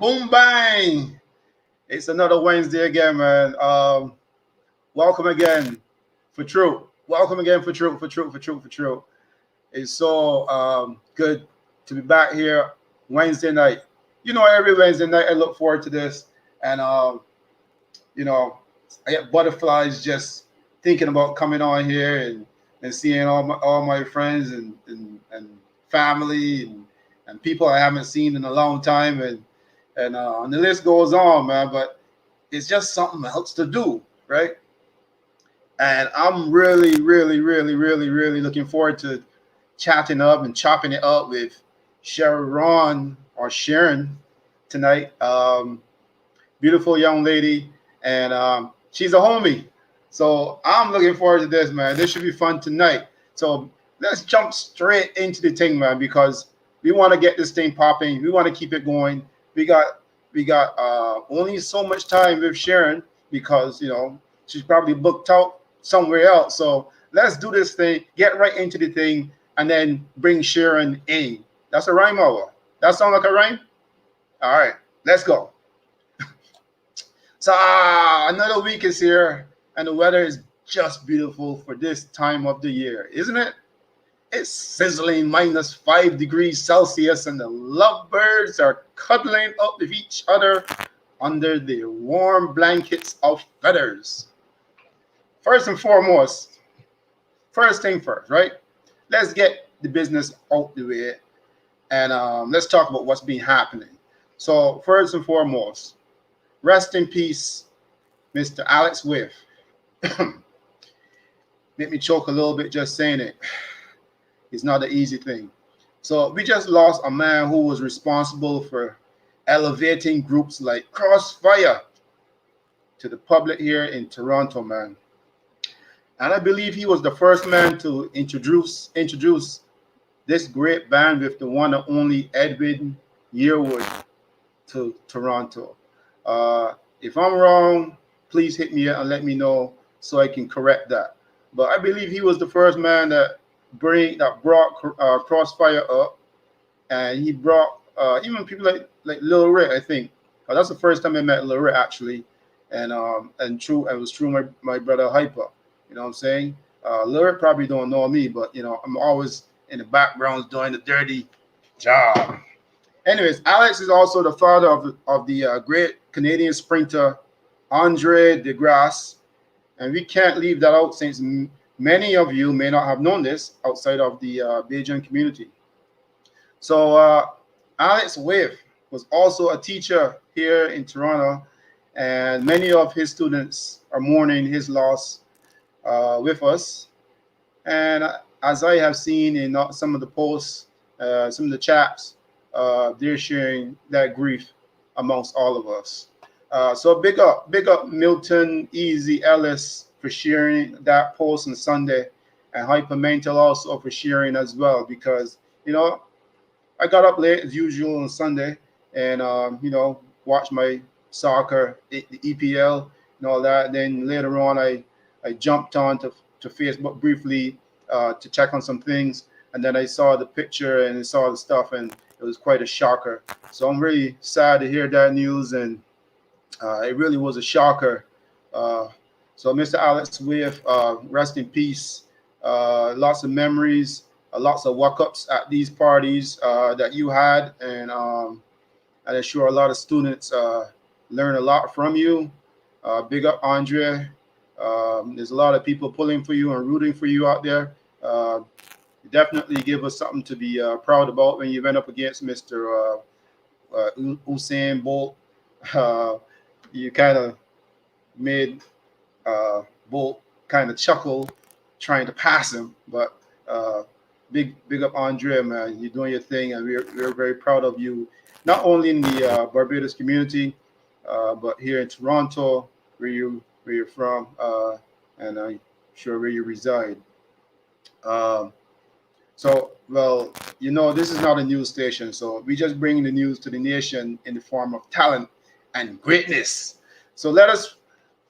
Boom bang! It's another Wednesday again, man. Welcome again, Fuhtrute. Welcome again, Fuhtrute. It's so good to be back here Wednesday night. Every Wednesday night I look forward to this, and you know, I get butterflies just thinking about coming on here and seeing all my friends and family and people I haven't seen in a long time and the list goes on, man. But it's just something else to do, right? And I'm really looking forward to chatting up and chopping it up with Sharon tonight. Beautiful young lady, and she's a homie. So I'm looking forward to this, man. This should be fun tonight. So let's jump straight into the thing, man, because we want to get this thing popping. We want to keep it going. We got only so much time with Sharon because she's probably booked out somewhere else. So let's do this thing, get right into the thing, and then bring Sharon in. That's a rhyme over. That sound like a rhyme? All right, let's go. So another week is here, and the weather is just beautiful for this time of the year, isn't it? It's sizzling -5 degrees Celsius, and the lovebirds are cuddling up with each other under their warm blankets of feathers. First and foremost, first thing first, right? Let's get the business out the way, and let's talk about what's been happening. So first and foremost, rest in peace, Mr. Alex Whiff. Make me choke a little bit just saying it. It's not an easy thing. So we just lost a man who was responsible for elevating groups like Crossfire to the public here in Toronto, man. And I believe he was the first man to introduce this great band with the one and only Edwin Yearwood to Toronto. If I'm wrong, please hit me up and let me know so I can correct that. But I believe he was the first man that brought Crossfire up, and he brought even people like Lil Ray. I think that's the first time I met Lil Ray actually, and true, it was true. My brother Hyper, you know what I'm saying. Lil Ray probably don't know me, but I'm always in the background doing the dirty job. Anyways, Alex is also the father of the great Canadian sprinter Andre DeGrasse, and we can't leave that out since many of you may not have known this outside of the Bajan community. So Alex Wave was also a teacher here in Toronto, and many of his students are mourning his loss with us. And as I have seen in some of the posts, some of the chats, they're sharing that grief amongst all of us. So big up Milton Easy Ellis for sharing that post on Sunday, and Hypermental also for sharing as well, because I got up late as usual on Sunday and watched my soccer, the EPL and all that. Then later on I jumped on to Facebook briefly to check on some things, and then I saw the picture and I saw the stuff, and it was quite a shocker. So I'm really sad to hear that news, and it really was a shocker. So Mr. Alex Wave, rest in peace. Lots of memories, lots of walk-ups at these parties that you had, and I'm sure a lot of students learn a lot from you. Big up, Andre. There's a lot of people pulling for you and rooting for you out there. Definitely give us something to be proud about when you went up against Mr. Usain Bolt. You kind of made Bolt kind of chuckle trying to pass him, but big up Andre, man. You're doing your thing, and we're very proud of you, not only in the Barbados community, but here in Toronto, where you're from, and I'm sure where you reside. So, well, this is not a news station, so we just bring the news to the nation in the form of talent and greatness. So let us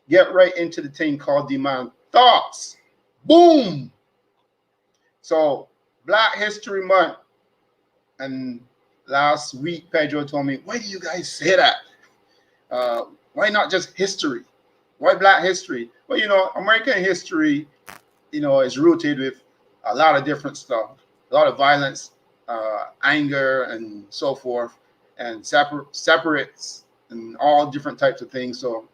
get right into the thing called Demand Thoughts. Boom! So Black History Month, and Last week, Pedro told me, why do you guys say that? Why not just history? Why Black history? Well, American history, is rooted with a lot of different stuff, a lot of violence, anger, and so forth, and separates and all different types of things. So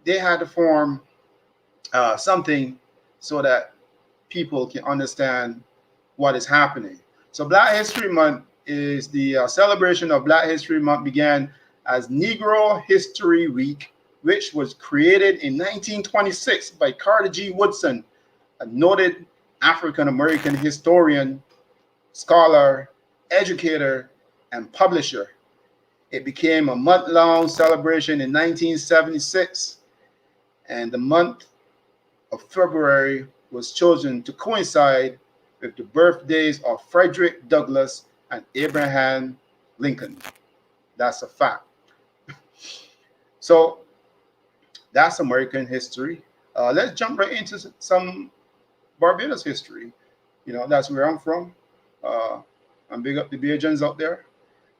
they had to form something so that people can understand what is happening. So Black History Month is the celebration of Black History Month began as Negro History Week, which was created in 1926 by Carter G. Woodson, a noted African American historian, scholar, educator, and publisher. It became a month-long celebration in 1976, and the month of February was chosen to coincide with the birthdays of Frederick Douglass and Abraham Lincoln. That's a fact. So that's American history. Let's jump right into some Barbados history. That's where I'm from. I'm big up the Bajans out there.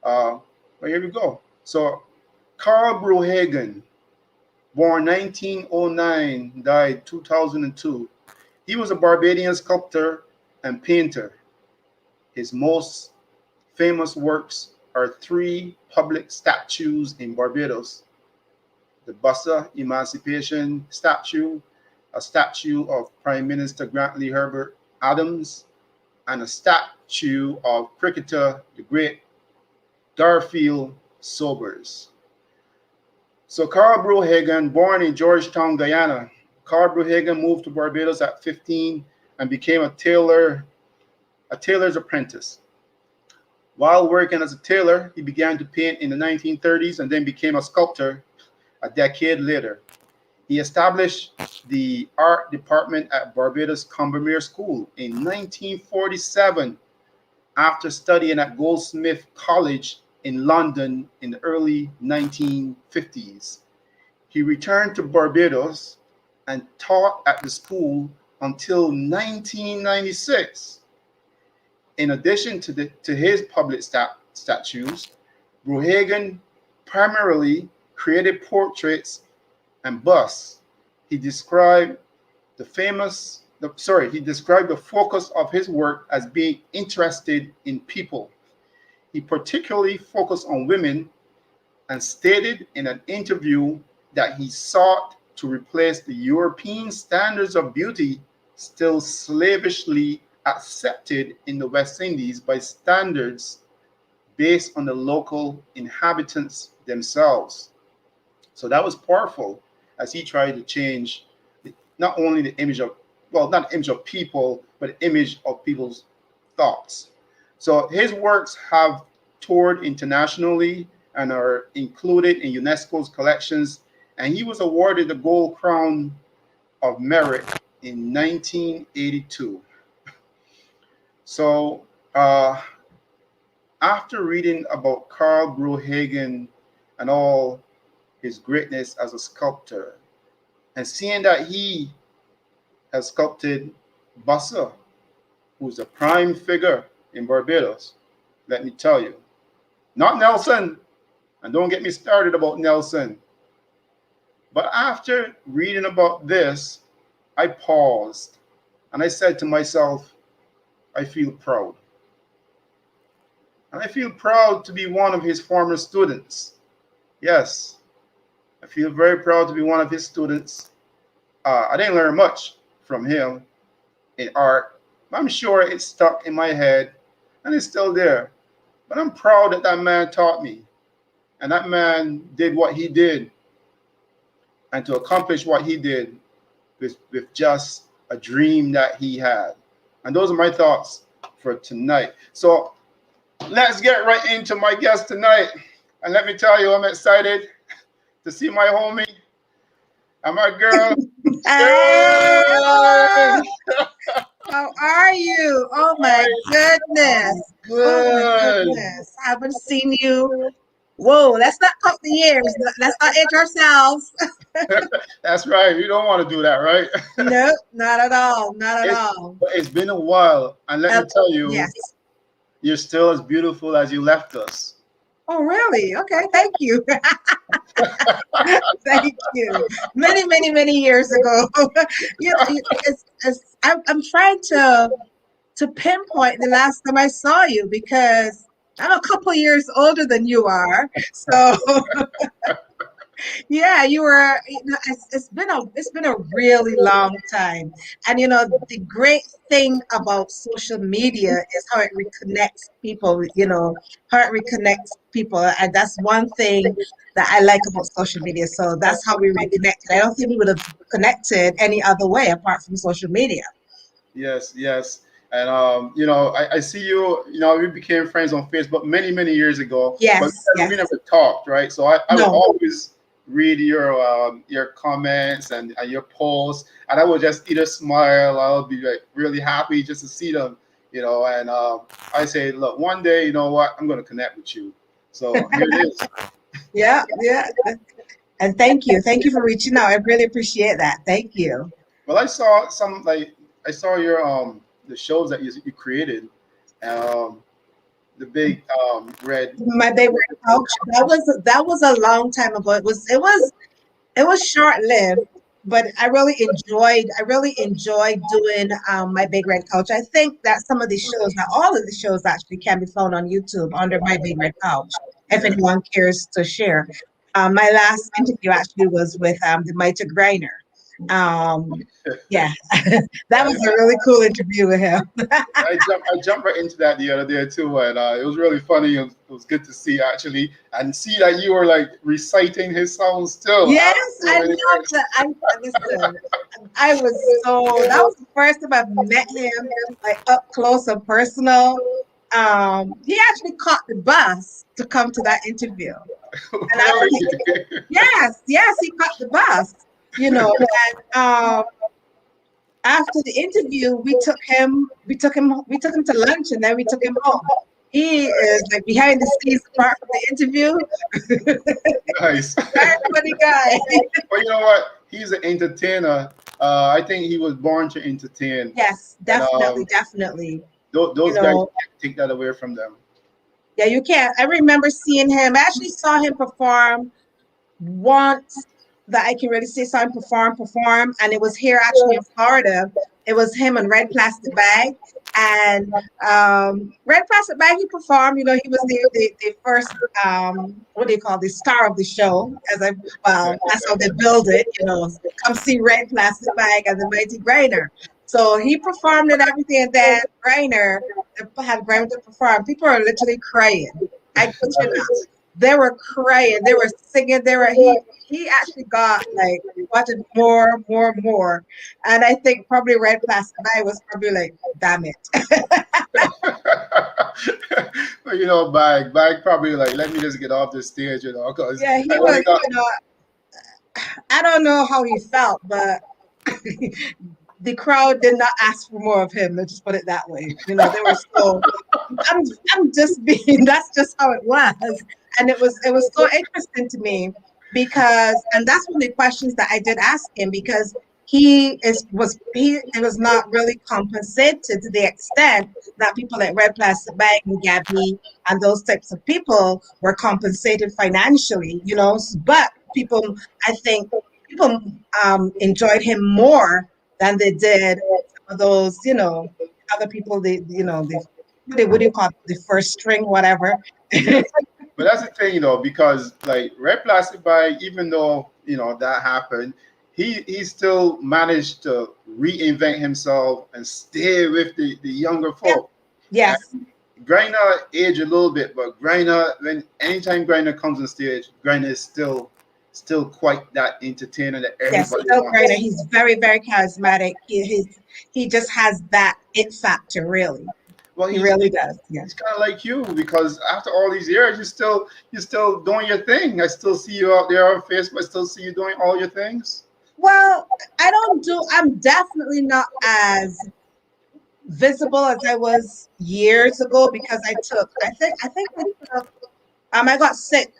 But here we go. So Carl Bruhagen, born 1909, died 2002. He was a Barbadian sculptor and painter. His most famous works are three public statues in Barbados: the Bussa Emancipation statue, a statue of Prime Minister Grantley Herbert Adams, and a statue of cricketer the great Garfield Sobers. So Carl Bruhagen, born in Georgetown, Guyana. Carl Bruhagen moved to Barbados at 15 and became a tailor's apprentice. While working as a tailor, he began to paint in the 1930s and then became a sculptor a decade later. He established the art department at Barbados Combermere School in 1947 after studying at Goldsmith College in London in the early 1950s. He returned to Barbados and taught at the school until 1996. In addition to his public statues, Bruhagen primarily created portraits and busts. He described the focus of his work as being interested in people. He particularly focused on women and stated in an interview that he sought to replace the European standards of beauty still slavishly accepted in the West Indies by standards based on the local inhabitants themselves. So that was powerful as he tried to change not only the image of, well, not the image of people, but the image of people's thoughts. So his works have toured internationally and are included in UNESCO's collections, and he was awarded the Gold Crown of Merit in 1982. So after reading about Carl Bruhagen and all his greatness as a sculptor, and seeing that he has sculpted Bussa, who's a prime figure in Barbados, let me tell you, not Nelson, and don't get me started about Nelson, but after reading about this, I paused and I said to myself, I feel proud. And I feel proud to be one of his former students. Yes, I feel very proud to be one of his students. I didn't learn much from him in art. I'm sure it's stuck in my head and it's still there. But I'm proud that that man taught me. And that man did what he did. And to accomplish what he did with just a dream that he had. And those are my thoughts for tonight. So let's get right into my guest tonight. And let me tell you, I'm excited to see my homie and my girl, Sharon. How are you? Oh my goodness. Good. Oh my goodness. I haven't seen you. Whoa, let's not count the years. Let's not age ourselves. That's right. You don't want to do that, right? Nope, not at all. Not at all. But it's been a while. And let me tell you, Yes. you're still as beautiful as you left us. Oh, really? Okay, thank you. Thank you. Many, many, many years ago. I'm trying to pinpoint the last time I saw you because I'm a couple years older than you are. So yeah, you were. It's been a really long time, and the great thing about social media is how it reconnects people. How it reconnects people, and that's one thing that I like about social media. So that's how we reconnected. I don't think we would have connected any other way apart from social media. Yes, yes. And I see you. We became friends on Facebook many, many years ago, but Yes, we yes. never talked, right? So I would No. always read your comments and your posts, and I would just either smile, I'll be like really happy just to see them, and I say, look, one day, you know what, I'm gonna connect with you. So here it is. Yeah, yeah. And thank you for reaching out. I really appreciate that. Thank you. Well, I saw some like I saw your the shows that you created, um, the big red. My favorite couch. That was a long time ago. It was short lived, but I really enjoyed doing my big red couch. I think that all of the shows actually can be found on YouTube under my big red couch. If Yeah. anyone cares to share, my last interview actually was with the Mighty Griner. Yeah, that was a really cool interview with him. I jumped right into that the other day too, and it was really funny. It was good to see actually, and see that you were like reciting his songs still Yes, after so I many love years. that. Listen. That was the first time I've met him like up close and personal. He actually caught the bus to come to that interview. And Really? yes, he caught the bus, and after the interview, we took him to lunch and then we took him home. He is like behind the scenes apart from the interview. Nice. Very funny guy. But you know what? He's an entertainer. I think he was born to entertain, Yes, and definitely, definitely. You those guys know, can't take that away from them. yeah, you can't. I remember seeing him. I actually saw him perform once that I can really say saw him perform, and it was here actually in Florida. It was him and Red Plastic Bag. And Red Plastic Bag, he performed, he was the first what do you call the star of the show, that's how they build it, come see Red Plastic Bag and the Mighty Grainer. So he performed and everything, and then Grainer had Grainer to perform. People are literally crying. I kid you not. Nice. They were crying. They were singing. He actually got like wanted more, more, more. And I think probably Red Plastic Bag was probably like, damn it. But bag probably like let me just get off the stage, because Yeah, I he only was, got. I don't know how he felt, but the crowd did not ask for more of him. Let's just put it that way. They were so I'm I'm just being that's just how it was. And it was so interesting to me because and that's one of the questions that I did ask him because he was not really compensated to the extent that people like Red Plastic Bag and Gabby and those types of people were compensated financially, but people I think people enjoyed him more than they did some of those, other people, what do you call it, the first string, whatever. Yes. But that's the thing, because like Red Plastic Bag, even though that happened, he still managed to reinvent himself and stay with the younger Yeah. folk. Yes, And Griner aged a little bit, but Griner, when anytime Griner comes on stage, Griner is still quite that entertainer that yes, everybody Phil Grainer. wants. He's very, very charismatic. He just has that it factor, really. Well, He he's really does. Yeah. he's kind of like you because after all these years, you're still doing your thing. I still see you out there on Facebook. I still see you doing all your things. Well, I'm definitely not as visible as I was years ago because I got sick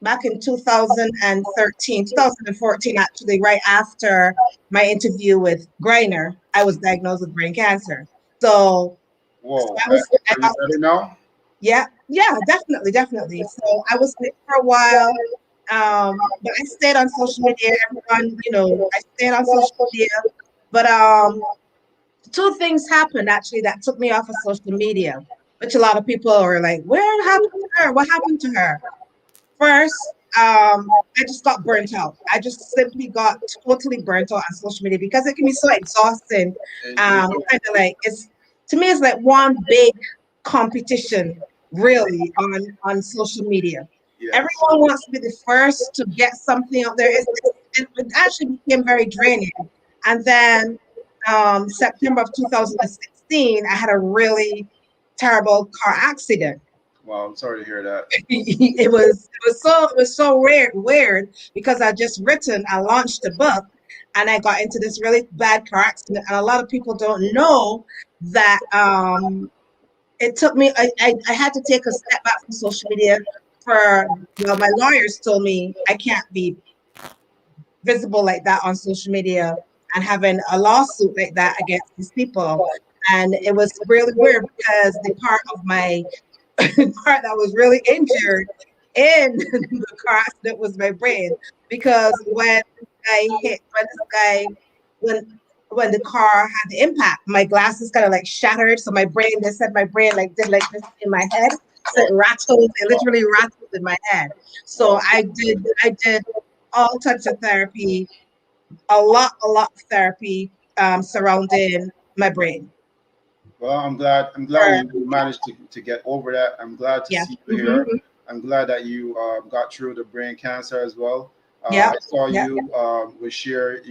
back in 2014 actually, right after my interview with Greiner. I was diagnosed with brain cancer. So Whoa, I was I are you got better now? Yeah, definitely, definitely. So I was sick for a while, but I stayed on social media. Everyone, I stayed on social media. But two things happened actually that took me off of social media, which a lot of people are like, "Where happened to her? What happened to her?" First, I just got burnt out. I just simply got totally burnt out on social media because it can be so exhausting. Kind of like it's to me, it's like one big competition, really, on social media. Yes. Everyone wants to be the first to get something out there. It actually became very draining. And then September of 2016, I had a really terrible car accident. Wow, I'm sorry to hear that. It was so weird because I launched a book and I got into this really bad car accident, and a lot of people don't know that it took me I had to take a step back from social media for well, my lawyers told me I can't be visible like that on social media and having a lawsuit like that against these people. And it was really weird because the part of my part that was really injured in the car accident was my brain, because when this guy when the car had the impact, my glasses kind of like shattered. So my brain, they said my brain like did like this in my head. So Oh, it literally rattled in my head. So oh, I did all types of therapy, a lot of therapy surrounding my brain. well, I'm glad For, you managed to get over that. I'm glad to yeah. see you here. Hmm. I'm glad that you got through the brain cancer as well. Yeah. I saw Yeah. you would share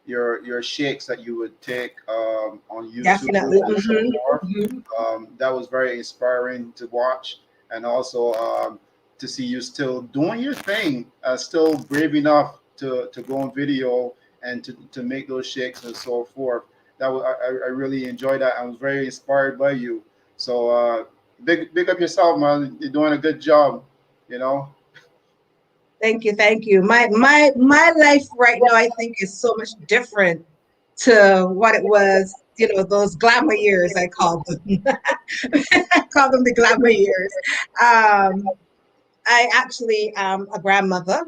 your shakes that you would take on YouTube Definitely. and so Hmm. forth. Hmm. That was very inspiring to watch, and also to see you still doing your thing, still brave enough to go on video and to make those shakes and so forth. I really enjoyed that. I was very inspired by you. So big up yourself, man. You're doing a good job. You know. Thank you, thank you. My life right now, I think, is so much different to what it was. Those glamour years, I call them. I call them the glamour years. I actually am a grandmother.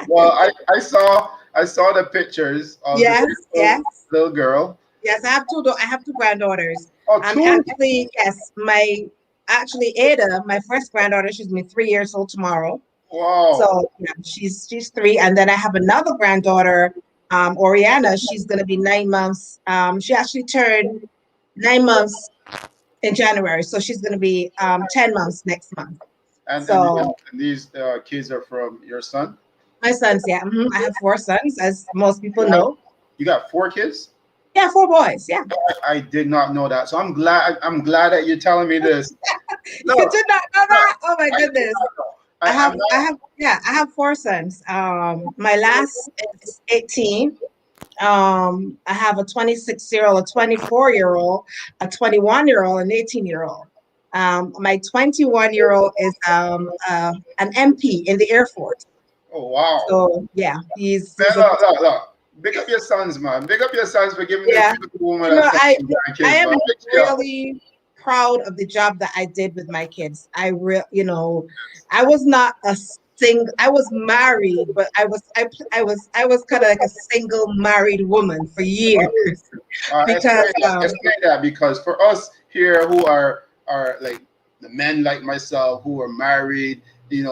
Well, I saw the pictures of the Yes, beautiful yes. little girl. Yes, I have two granddaughters. Oh, two. Actually, yes, my actually Ada, my first granddaughter, she's gonna be 3 years old tomorrow. Wow. So yeah, she's three, and then I have another granddaughter, Oriana. She's gonna be 9 months. She actually turned 9 months in January, so she's gonna be 10 months next month. And So these kids are from your son. my sons, yeah, I have four sons, as most people You have know. you got four kids. Yeah, four boys. Yeah, I did not know that, so I'm glad that you're telling me this. you Look, did not know look, that? Oh my I did goodness. not know. I'm not. I have four sons. My last is 18. I have a 26-year-old, a 24-year-old, a 21-year-old, an 18-year-old. My 21-year-old is an MP in the Air Force. Oh wow. So yeah, Man, he's a look. Big up your sons, man. Big up your sons for giving this yeah. beautiful woman You a know, son I and I grandkids, am man. Big up. really proud of the job that I did with my kids. I was not a I was married, but I was kind of like a single married woman for years because Explain that because for us here who are like the men like myself who are married, we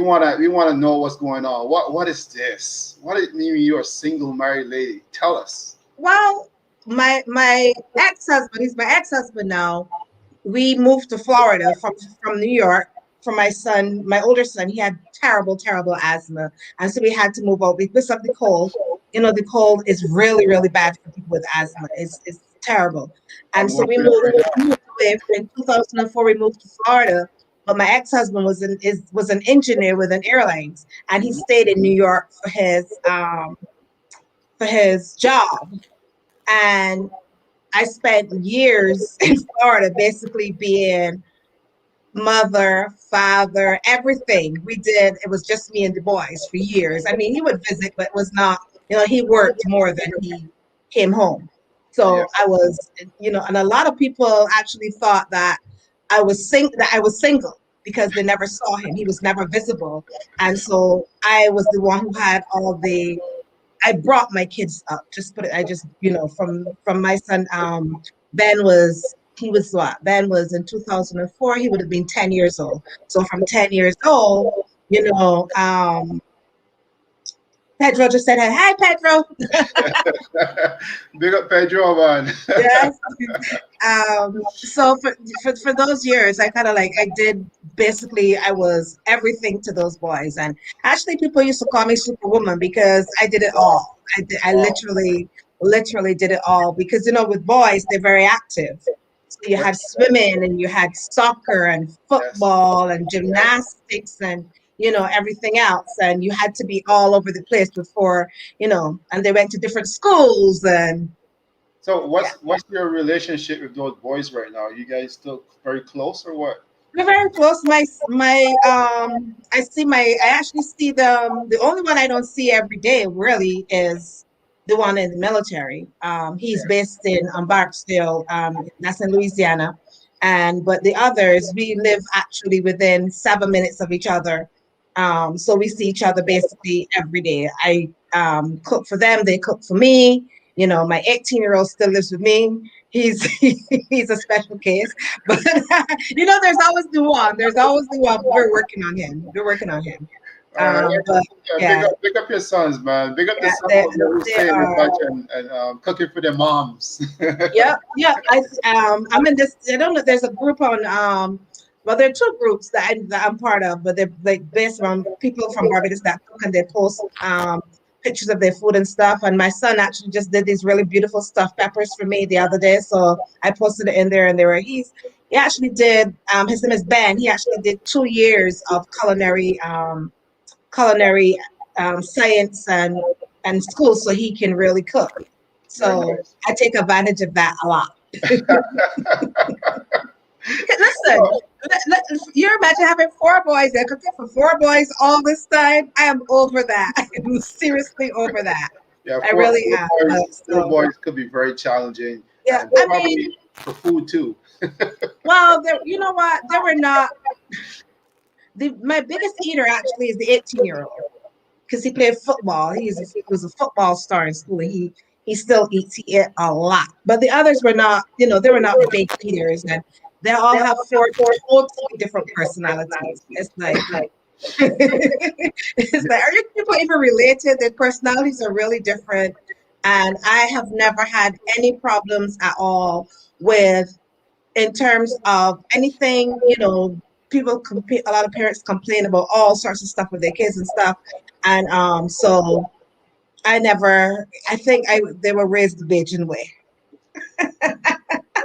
wanna know what's going on. What is this? What does it mean you're a single married lady? Tell us. well, my ex-husband, he's my ex-husband now. We moved to Florida from New York for my son, my older son. He had terrible asthma, and so we had to move out because of the cold. The cold is really really bad for people with asthma. It's terrible, and I'm so going through that right we now. moved away in 2004. We moved to Florida, but my ex-husband was an engineer with an airlines, and he Mhm. stayed in New York for his job. And I spent years in Florida basically being mother, father, everything. It was just me and the boys for years. I mean, he would visit, but it was not, he worked more than he came home. Yeah. So I was, and a lot of people actually thought that I was single because they never saw him. He was never visible. And so I was the one who had I brought my kids up. Just put it, I just, from my son, Ben was, he was what? Ben was in 2004, he would have been 10 years old. So from 10 years old, you know, um, Pedro just said, "Hi, Pedro." Big up Pedro, man. Yes. So for those years, I kind of like I did basically I was everything to those boys, and actually people used to call me Superwoman because I did it all. I Wow. literally did it all because with boys they're very active. So you Right. had swimming and you had soccer and Yes. football and Yes. gymnastics and everything else, and you had to be all over the place before and they went to different schools and So yeah. what's your relationship with those boys right now? You guys still very close or what? We're very close. I actually see them. The only one I don't see every day really is the one in the military. He's Yeah. based in Barksdale, that's in Louisiana. But the others, we live actually within 7 minutes of each other. So we see each other basically every day. I cook for them, they cook for me. My 18-year-old still lives with me. He's he's a special case, but there's always the one. There's always the one. We're working on him. We're working on him. All right. But Yeah, yeah, big up your sons, man. Big up the yeah, sons they, who they staying in are. touch and cooking for their moms. Yep, yep. I'm in this. I don't know. There's a group on. Well, there are two groups that I'm part of, but they're like based on people from Barbados that cook and they post pictures of their food and stuff. And my son actually just did these really beautiful stuffed peppers for me the other day, so I posted it in there, and he actually did. His name is Ben. He actually did 2 years of culinary science and school, so he can really cook. Very So nice. I take advantage of that a lot. Listen, So, you imagine having four boys and cooking for four boys all this time. I am over that. I'm seriously over that. yeah, I really am. four So boys could be very challenging yeah, and I probably mean, for food too. well, you know what? They were not my biggest eater actually is the 18-year-old because he played football. He was a football star in school. And he still eats. He ate a lot, but the others were not. They were not big eaters, and they all have four totally different personalities. It's like it's like, are you people even related? Their personalities are really different, and I have never had any problems at all with in terms of anything, a lot of parents complain about all sorts of stuff with their kids and stuff. And so I think they were raised the Bajan way.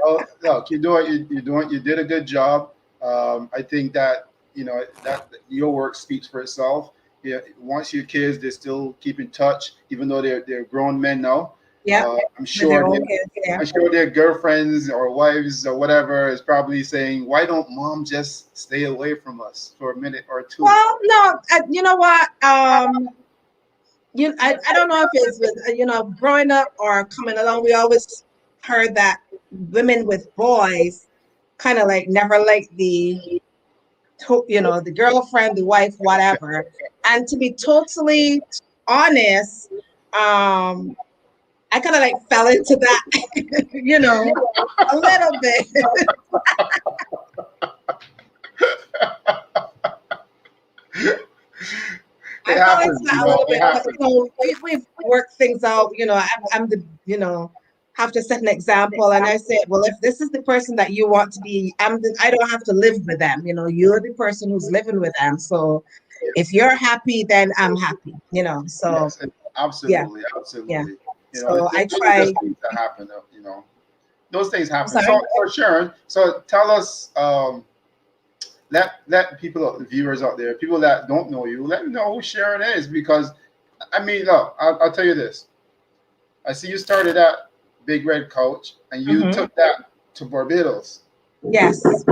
Well, look, you did a good job. I think that that your work speaks for itself. Yeah, once your kids, they still keep in touch, even though they're grown men now. Yep, I'm with their sure own kids. Yeah. I'm sure their girlfriends or wives or whatever is probably saying, "Why don't mom just stay away from us for a minute or two?" Well, no, you know what? I don't know if it's with growing up or coming along. We always heard that women with boys kind of like never like the girlfriend, the wife, whatever. And to be totally honest, I kind of like fell into that, a little bit. It I fell into happens, that a little it bit, but happens. we've worked things out. I'm the have to set an example, and I said, well, if this is the person that you want to be, I don't have to live with them. You're the person who's living with them. So if you're happy, then I'm happy. So Yes, yeah, absolutely, yeah. absolutely. So I Those are try. just things that happen. Those things I'm happen. sorry. So Sharon, so tell us, let people, viewers out there, people that don't know you, let them know who Sharon is. Because I mean, look, I'll tell you this. I see you started at Big Red Couch, and you Hmm. took that to Barbados. Yes. I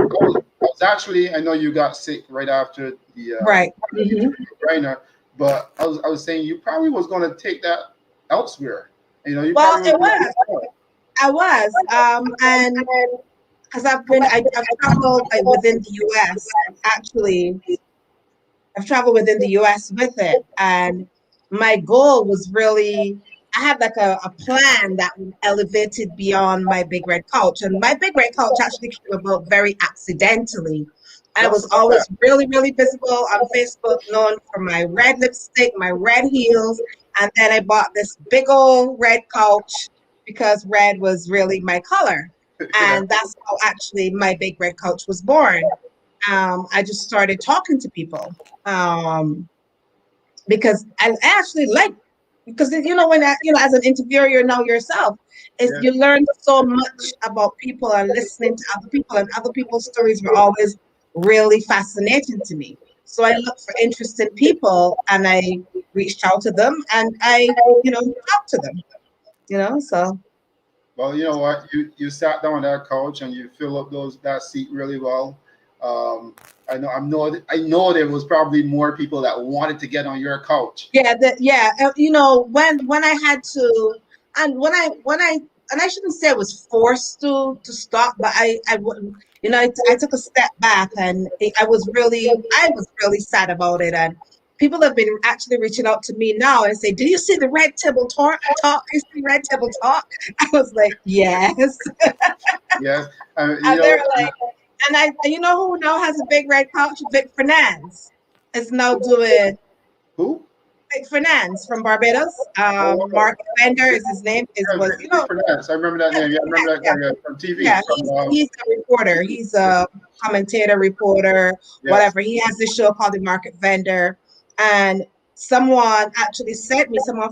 was actually, I know you got sick right after the Right. injury Hmm. with Reiner, but I was saying you probably was going to take that elsewhere. You Well, probably was it going to was. keep going. I was, and because I've traveled like within the U.S. Actually, I've traveled within the US with it. And my goal was really, I had like a plan that elevated beyond my big red couch. And my big red couch actually came about very accidentally. I Let's was start that. always really, really visible on Facebook, known for my red lipstick, my red heels. And then I bought this big old red couch because red was really my color. Yeah. And that's how actually my big red couch was born. I just started talking to people um, because I actually like because when as an interviewer you know yourself is Yeah. you learn so much about people and listening to other people and other people's stories were always really fascinating to me. So I look for interesting people and I reached out to them and I talked to them. So Well, you know what? You sat down on that couch and you fill up that seat really well. Um, I know there was probably more people that wanted to get on your couch. when I had to and when I and I shouldn't say I was forced to stop, but I wouldn't I took a step back and I was really sad about it. And people have been actually reaching out to me now and say, do you see the red table talk? You see red table talk? I was like, yes. Yes, you And they're know like, and you know who now has a big red couch? Vic Fernandez is now doing who? Vic Fernandez from Barbados. Oh, wow. Mark Bender is his name. Is Yeah, was Vic Fernandez. I remember that yeah, name. Yeah, I yeah, remember that yeah, guy, from TV. yeah. From He's a reporter. He's a commentator, reporter, yes, whatever. He has this show called The Market Vendor, and someone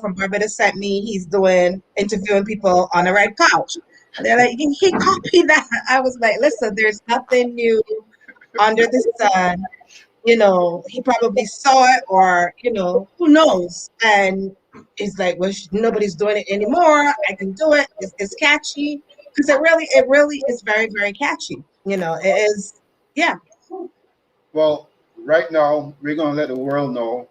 from Barbados sent me. He's doing interviewing people on a red couch, and they're like, he copied that. I was like, listen, there's nothing new under the sun. He probably saw it or, who knows? And he's like, well, nobody's doing it anymore. I can do it. It's catchy because it really is very, very catchy. It is, yeah. well, right now we're gonna let the world know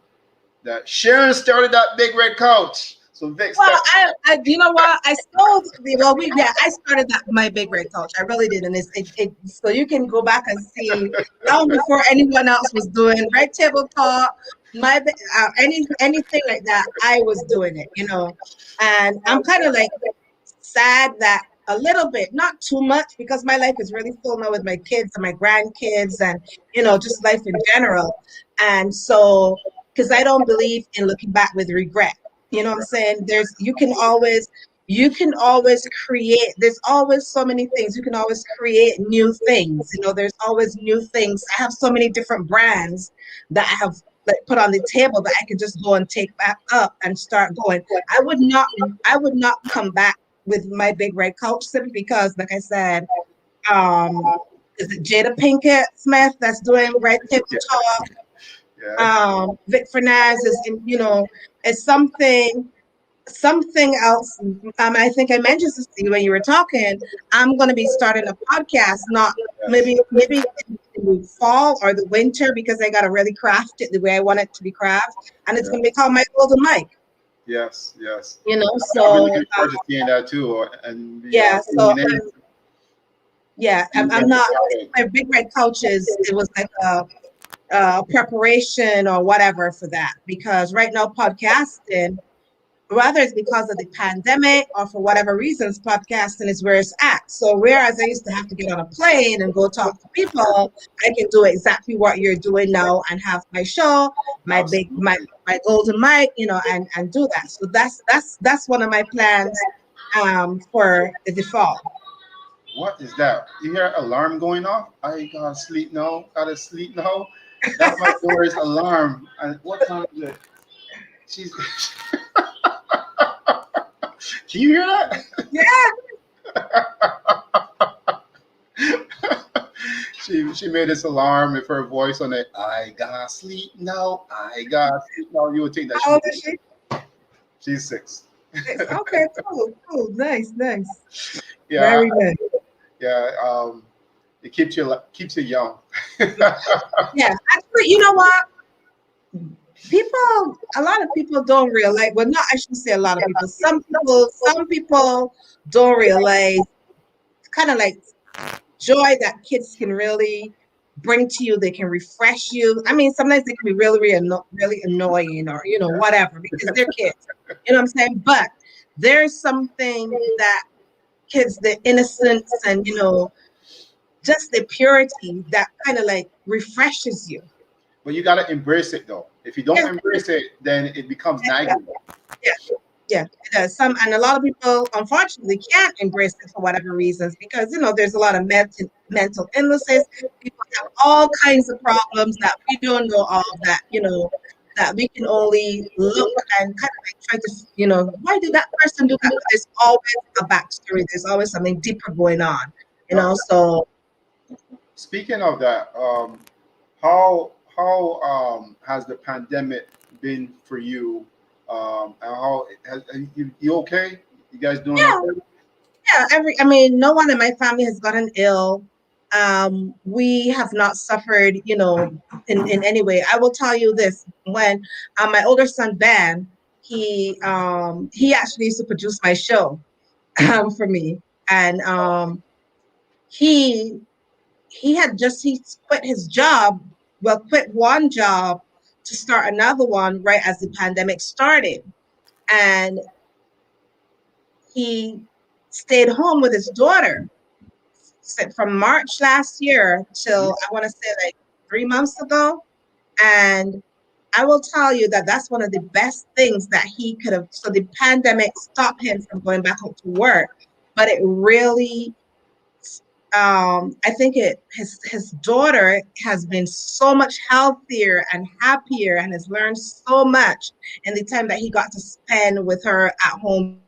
that Sharon started that big red couch. So Vic Well, start. you know what? I sold the, well, I started that my big red couch. I really did. And so you can go back and see long before anyone else was doing red table talk, anything like that. I was doing it, and I'm kind of like sad that a little bit, not too much, because my life is really full now with my kids and my grandkids and, just life in general. And so, because I don't believe in looking back with regret. You know what I'm saying? You can always create, there's always so many things. You can always create new things. There's always new things. I have so many different brands that I have like put on the table that I can just go and take back up and start going. I would not come back with my big red couch simply because, like I said, um, is it Jada Pinkett Smith that's doing Red Table Talk? Yes. Vic Fernandez is something else. I think I mentioned this to you when you were talking. I'm going to be starting a podcast, not Yes. maybe in the fall or the winter, because I got to really craft it the way I want it to be crafted, and it's Yeah. going to be called My Golden Mic. Yes. Yes. I'll be So looking forward to seeing that too, and the yeah, so tuning in. yeah, I'm not. My big red couches. It was like a preparation or whatever for that, because right now podcasting, whether it's because of the pandemic or for whatever reasons, podcasting is where it's at. So whereas I used to have to get on a plane and go talk to people, I can do exactly what you're doing now and have my show, my big my Absolutely. my golden mic, and do that. So that's one of my plans for the fall. What is that? You hear alarm going off? I gotta sleep now. Gotta sleep now. That's my door's alarm. And what time is it? She's. Can you hear that? Yeah. She made this alarm with her voice on it. I gotta sleep now. I gotta sleep now. You would think that How old is she? she's 6. Okay, cool. Nice, nice. Yeah, Very nice. yeah. It keeps you young. Yeah. Actually, you know what? A lot of people don't realize, well, not, I shouldn't say a lot of people, some people don't realize kind of like joy that kids can really bring to you. They can refresh you. I mean, sometimes they can be really, really, really annoying or, whatever, because they're kids. You know what I'm saying? But there's something that kids, the innocence and, just the purity that kind of like refreshes you. But you got to embrace it though. If you don't Yeah, embrace it, then it becomes nagging. yeah, yeah, it does. And a lot of people, unfortunately, can't embrace it for whatever reasons because there's a lot of mental illnesses. People have all kinds of problems that we don't know of. That we can only look and kind of like try to, why did that person do that? But there's always a backstory. There's always something deeper going on. Now, So speaking of that, how has the pandemic been for you? And how you okay? You guys doing yeah, okay? yeah, I mean, no one in my family has gotten ill. We have not suffered, in any way. I will tell you this: when my older son Ben, he actually used to produce my show for me, and he he quit his job, well, quit one job to start another one right as the pandemic started, and he stayed home with his daughter from March last year till I want to say like 3 months ago. And I will tell you that that's one of the best things that he could have. So the pandemic stopped him from going back out to work, but it really, I think his daughter has been so much healthier and happier and has learned so much in the time that he got to spend with her at home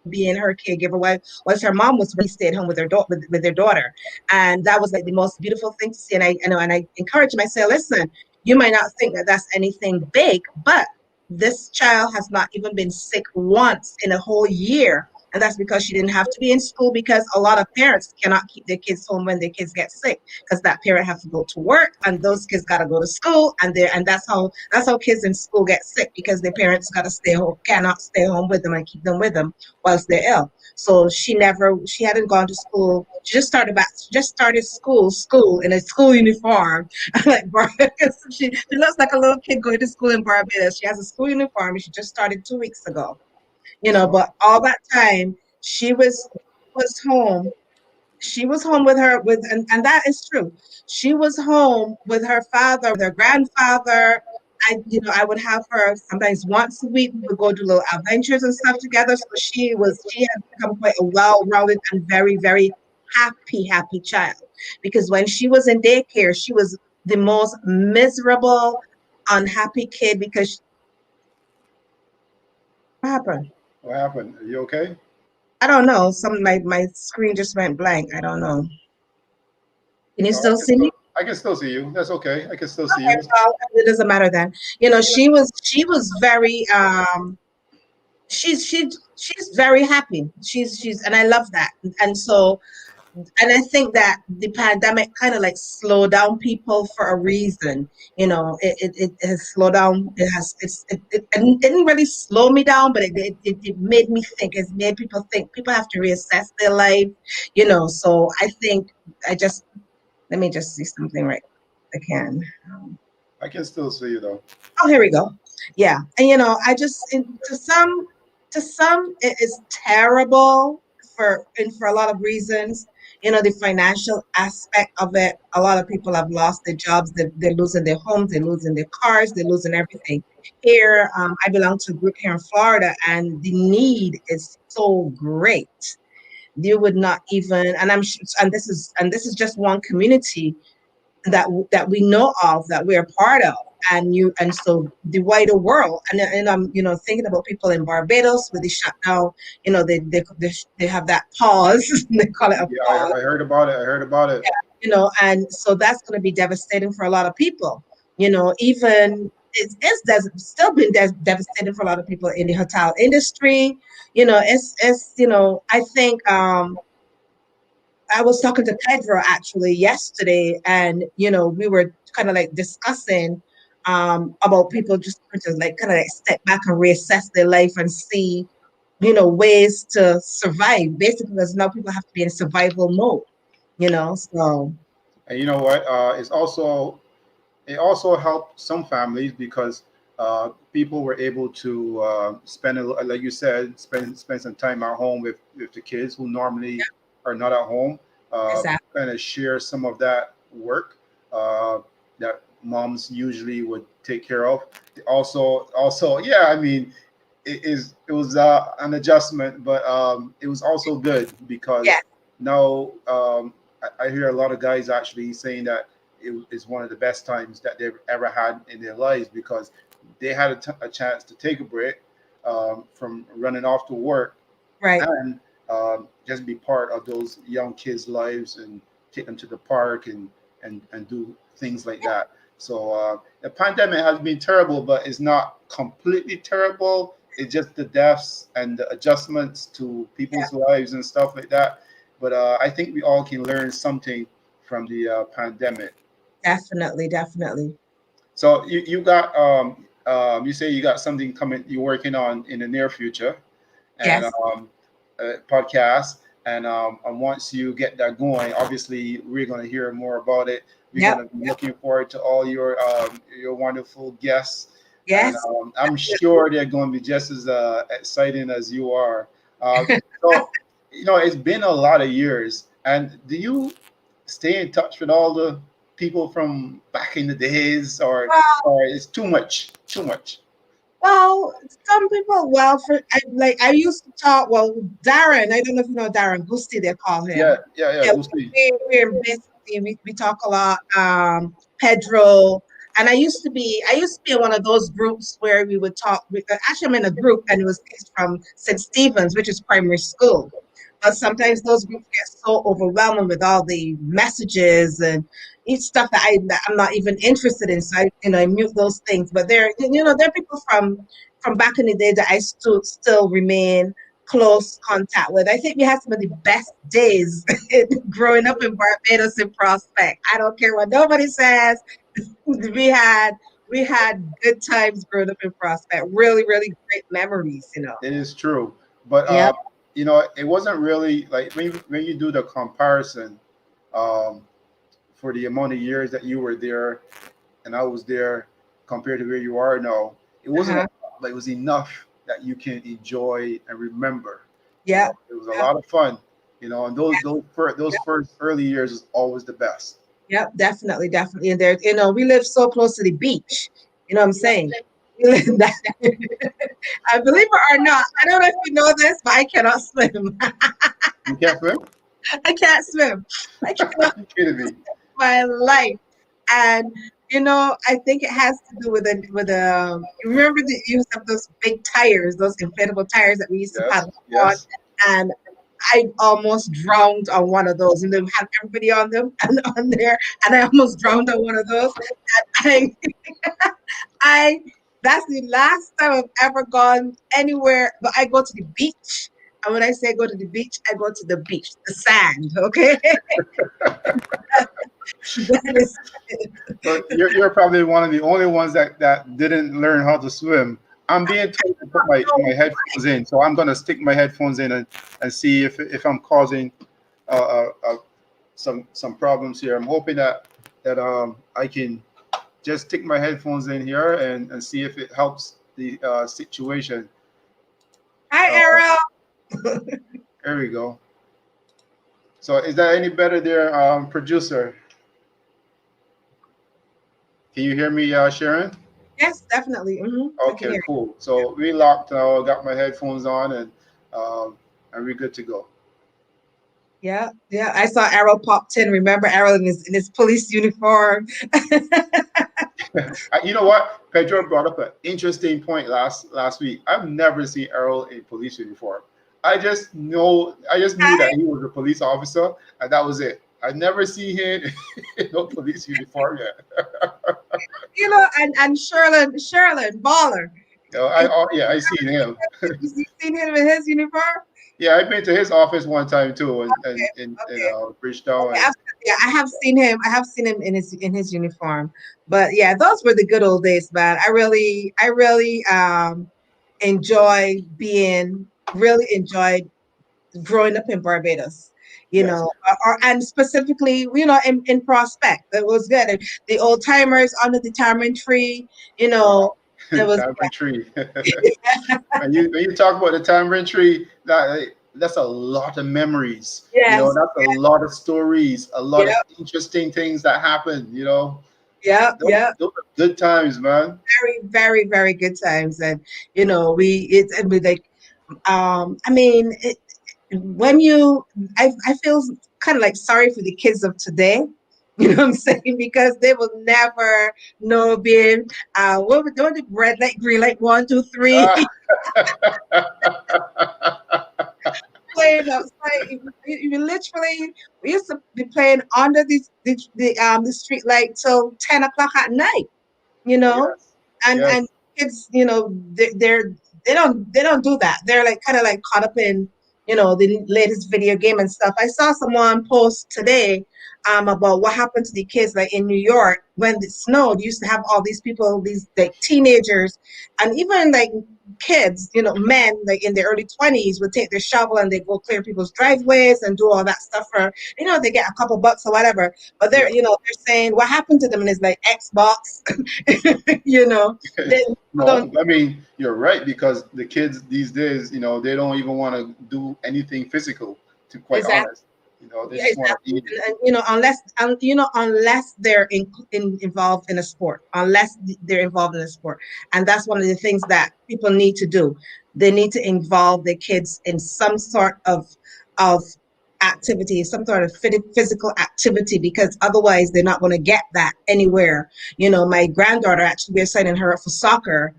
being her caregiver was her mom was really stayed home with with their daughter, and that was like the most beautiful thing to see. And I encourage him. I say, listen, you might not think that that's anything big, but this child has not even been sick once in a whole year. And that's because she didn't have to be in school, because a lot of parents cannot keep their kids home when their kids get sick, because that parent has to go to work and those kids got to go to school, and that's how kids in school get sick, because their parents got to stay home, cannot stay home with them and keep them with them whilst they're ill. So she hadn't gone to school. She just started school in a school uniform. Like she looks like a little kid going to school in Barbados. She has a school uniform and she just started 2 weeks ago. So, But all that time she was home. She was home with her and that is true. She was home with her father, with her grandfather. I would have her sometimes once a week. We would go do little adventures and stuff together. So she had become quite a well-rounded and very, very happy child. Because when she was in daycare, she was the most miserable, unhappy kid because what happened? what happened? Are you okay? I don't know. My screen just went blank. I don't know. Can you No, still see me? I can still see you. That's okay. I can still see Okay, you. well, it doesn't matter then. She was very she's very happy. She's and I love that. And so and I think that the pandemic kind of like slowed down people for a reason. It has slowed down. It didn't really slow me down, but it made me think. It's made people think. People have to reassess their life. So I think I just let me just see something right. I can. Um, I can still see you though. Oh, here we go. Yeah, and I just to some it is terrible for a lot of reasons. The financial aspect of it. A lot of people have lost their jobs. They're losing their homes. They're losing their cars. They're losing everything. Here, I belong to a group here in Florida, and the need is so great. You would not even, and this is just one community that we know of, that we're part of, and so the wider world. And I'm thinking about people in Barbados with the shutdown. They have that pause. They call it a Yeah, pause. I heard about it. I heard about it. And so that's going to be devastating for a lot of people. Even it's still been devastating for a lot of people in the hotel industry. It's I think I was talking to Pedro actually yesterday, and we were kind of like discussing. about people just to like kind of like step back and reassess their life and see, ways to survive. Basically, because now people have to be in survival mode, so And you know what? It also helped some families because people were able to spend, like you said, spend some time at home with the kids who normally are not at home. exactly. Kind of share some of that work that moms usually would take care of. Also, yeah, I mean, it was an adjustment, but it was also good because Yeah, now I hear a lot of guys actually saying that it is one of the best times that they've ever had in their lives because they had a chance to take a break from running off to work right. and just be part of those young kids' lives and take them to the park and do things like that. So the pandemic has been terrible, but it's not completely terrible. It's just the deaths and the adjustments to Yeah, people's lives and stuff like that. But I think we all can learn something from the pandemic. definitely, definitely. So you got you say you got something coming you're working on in the near future and Yes. podcast. And once you get that going, obviously we're going to hear more about it. We're going Yep. to be looking forward to all your wonderful guests, and Yes. I'm sure they're going to be just as exciting as you are. Uh, so, it's been a lot of years. And do you stay in touch with all the people from back in the days, or it's too much? Too much. Well, some people, well, I used to talk, well, Darren, I don't know if you know Darren Gusti, they call Yeah, him. yeah, yeah. Yeah, We'll see. we're basically, we talk a lot, Pedro, and I used to be in one of those groups where we would talk, actually I'm in a group and it was kids from St. Stephen's, which is primary school. But sometimes those groups get so overwhelming with all the messages and each stuff that I'm not even interested in. So I mute those things. But there are people from back in the day that I still remain close contact with. I think we had some of the best days growing up in Barbados in Prospect. I don't care what nobody says. We had we had good times growing up in Prospect. Really, really great memories. It is true, but Yep. it wasn't really like when you do the comparison um, for the amount of years that you were there and I was there compared to where you are now. It wasn't Uh-huh. like it was enough that you can enjoy and remember. Yep. It was a Yep. lot of fun, and those first early years is always the best. Yep, definitely, definitely. And we live so close to the beach. You know what I'm saying? We live I believe it or not, I don't know if you know this, but I cannot swim. You can't swim? I can't swim. I cannot You kidding me? my life. And I think it has to do you remember the use of those big tires, those inflatable tires that we used to Yes, paddle on, yes. and I almost drowned on one of those, and they had everybody on them and on there, and I almost drowned on one of those. And I that's the last time I've ever gone anywhere, but I go to the beach. And when I say go to the beach, I go to the beach, the sand, okay? That is So you're probably one of the only ones that didn't learn how to swim. I'm being told to put my headphones in, so I'm gonna stick my headphones in and see if I'm causing some problems here. I'm hoping that I can just stick my headphones in here and see if it helps the situation. Hi, Uh, Ariel. there we go. So is that any better there, producer? Can you hear me, Sharon? Yes, definitely. I can Okay, hear cool. So we locked now. Got my headphones on, um, and we're good to go. you. Yeah, yeah. I saw Arrow popped in. Remember Arrow in his police uniform? You know what? Pedro brought up an interesting point last week. I've never seen Errol in police uniform. I just knew that he was a police officer, and that was it. I never see him in no police uniform yet. And Sherlin, baller. I Is- oh, yeah, I seen him. You seen him in his uniform? Yeah, I've been to his office one time too, and Okay, in okay. Bridgetown, Okay, and yeah, I have seen him. I have seen him in his uniform. But yeah, those were the good old days, man. I really enjoy being really enjoyed growing up in Barbados. You yes, know, and specifically, in Prospect, that was good. And the old timers under the tamarind tree, you know, wow, it was tamarind tree. When you talk about the tamarind tree, that's a lot of memories. You know, yes, that's a lot of stories, a lot of yeah, interesting things that happen. You know, yeah, yeah. those are good times, man. Very, very, very good times. And and we like I mean, when you I feel kind of like sorry for the kids of today. You know what I'm saying? Because they will never know being what we're doing, the red light, green light, one, two, three, Ah, playing outside. You literally, we used to be playing under the street light till 10 o'clock at night. You know, yes, yes, and kids, they don't do that. They're like kind of like caught up in the latest video game and stuff. I saw someone post today about what happened to the kids like in New York when it snowed. You used to have all these people, these like teenagers, and even like kids, men like in their early 20s would take their shovel and they go clear people's driveways and do all that stuff for they get a couple bucks or whatever. But yeah. they're saying what happened to them, and it's like Xbox. you know, they don't No, I mean you're right because the kids these days, you know, they don't even want to do anything physical. To quite exactly. honest, you know, they Yeah, just want to exactly. eat. And, unless they're involved in a sport, unless they're involved in a sport, and that's one of the things that people need to do. They need to involve their kids in some sort of activity, some sort of physical activity, because otherwise they're not going to get that anywhere. My granddaughter actually, we're signing her up for soccer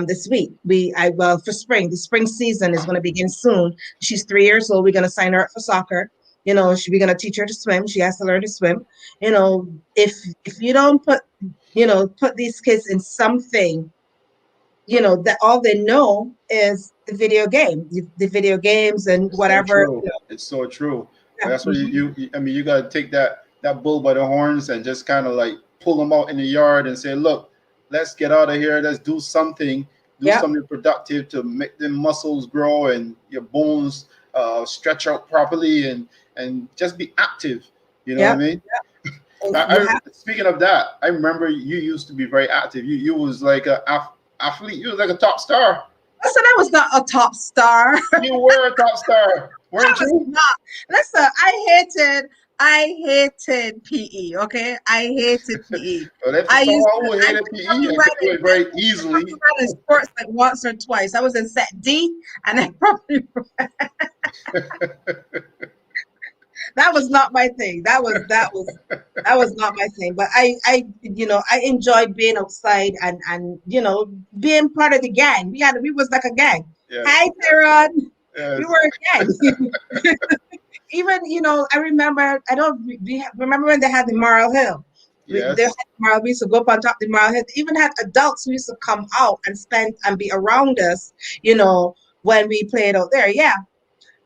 this week. For spring. The spring season is going to begin soon. She's 3 years old. We're going to sign her up for soccer. We're going to teach her to swim. She has to learn to swim. You know, if you don't put these kids in something, that all they know is the video games and It's so whatever. true. It's so true. Yeah, That's why I mean, you got to take that bull by the horns and just kind of like pull them out in the yard and say, look, let's get out of here. Let's do yeah, something productive to make them muscles grow and your bones stretch out properly and just be active. You know what yeah. I mean? You have. Speaking of that, I remember you used to be very active. You was like a athlete. You was like a top star. Listen, I was not a top star. You were a top star, I weren't was you? not. Listen, I hated PE. Okay, I hated PE. Well, if I it's used someone to. who I hated PE and could do it very easily, probably ran in sports like once or twice. I was in set D, and I probably that was not my thing. That was not my thing. But I enjoyed being outside and being part of the gang. We was like a gang. yes, Hi, Tyrone. We yes, were a gang. Even I remember. I don't remember when they had the Moral Hill. They had yes. Moral. We used to go up on top of the Moral Hill. They even had adults who used to come out and spend and be around us. When we played out there. Yeah,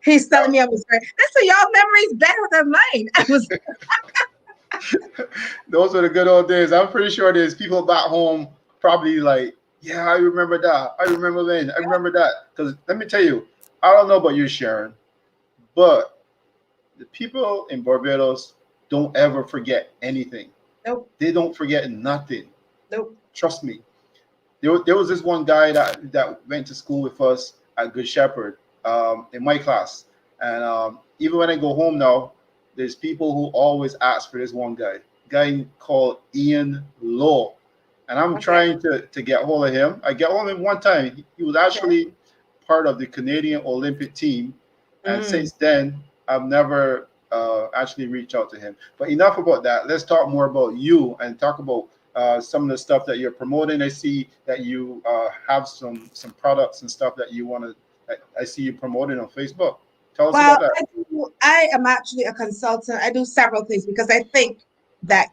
he's telling me I was great. Listen, y'all memories better than mine. I was. Those were the good old days. I'm pretty sure there's people back home probably like, yeah, I remember that. I remember then. I remember that. Because let me tell you, I don't know about you, Sharon, but the people in Barbados don't ever forget anything. Nope. They don't forget nothing. Nope. Trust me. There was this one guy that went to school with us at Good Shepherd in my class. And even when I go home now, there's people who always ask for this one guy called Ian Law. And I'm Okay. trying to get hold of him. I get hold of him one time. He was Okay. actually part of the Canadian Olympic team. And Mm. since then, I've never actually reached out to him. But enough about that. Let's talk more about you and talk about some of the stuff that you're promoting. I see that you have some products and stuff that you want to. I see you promoting on Facebook. Tell us about Well, that. I am actually a consultant. I do several things because I think that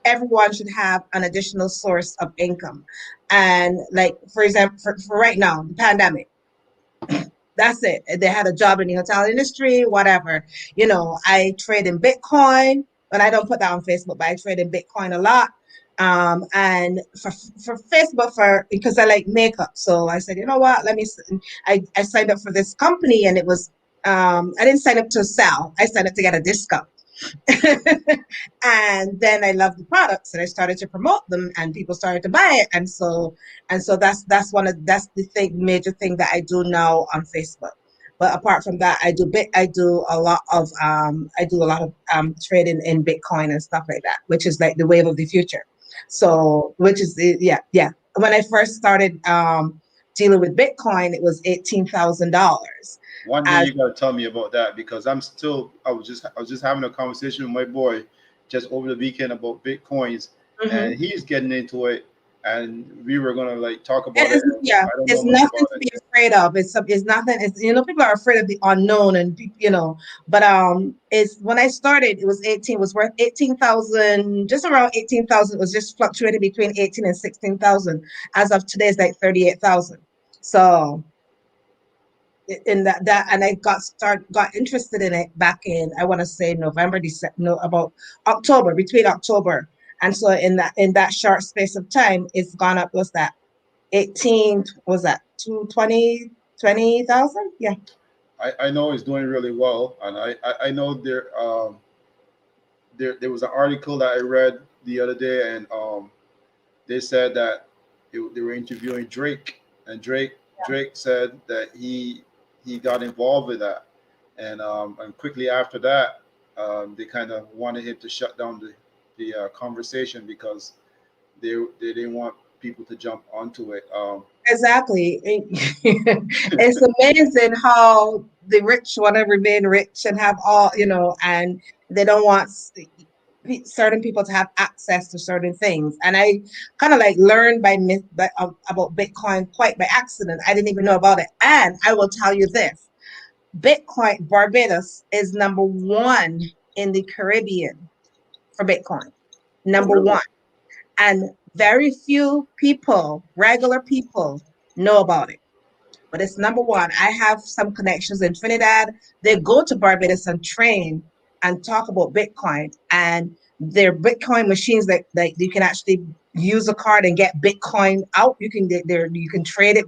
everyone should have an additional source of income. And like, for example, for right now, the pandemic. That's it. They had a job in the hotel industry, whatever. I trade in Bitcoin, but I don't put that on Facebook, but I trade in Bitcoin a lot. And for Facebook, because I like makeup. So I said, you know what, I signed up for this company, and it was, I didn't sign up to sell. I signed up to get a discount. And then I loved the products and I started to promote them and people started to buy it. And so that's the major thing that I do now on Facebook. But apart from that, I do a lot of trading in Bitcoin and stuff like that, which is like the wave of the future. So which is yeah. When I first started dealing with Bitcoin, it was $18,000. One day As you gotta tell me about that because I was just having a conversation with my boy just over the weekend about bitcoins, and Mhm. he's getting into it, and we were gonna like talk It about it. is, And yeah, I don't know it's much nothing about to it. be afraid of. It's nothing. People are afraid of the unknown, and but it's when I started, it was 18, was worth 18,000, just around 18,000. It was just fluctuating between 18 and 16,000. As of today, it's like 38,000. So in that and I got interested in it back in, I want to say November, December, no, about October, between October. And so in that short space of time, it's gone up. What's that? 18, was that to 20,000? Yeah. I know he's doing really well, and I know there was an article that I read the other day, and they said that they were interviewing Drake, and Drake said that he got involved with that, and quickly after that, they kind of wanted him to shut down the conversation because they didn't want people to jump onto it. Exactly. It's amazing how the rich want to remain rich and have all, and they don't want certain people to have access to certain things. And I kind of like learned about Bitcoin quite by accident. I didn't even know about it. And I will tell you this: Bitcoin, Barbados is number one in the Caribbean for Bitcoin. Oh, Number really? one. And very few people, regular people, know about it. But it's number one. I have some connections in Trinidad. They go to Barbados and train and talk about Bitcoin. And their Bitcoin machines that you can actually use a card and get Bitcoin out. You can trade it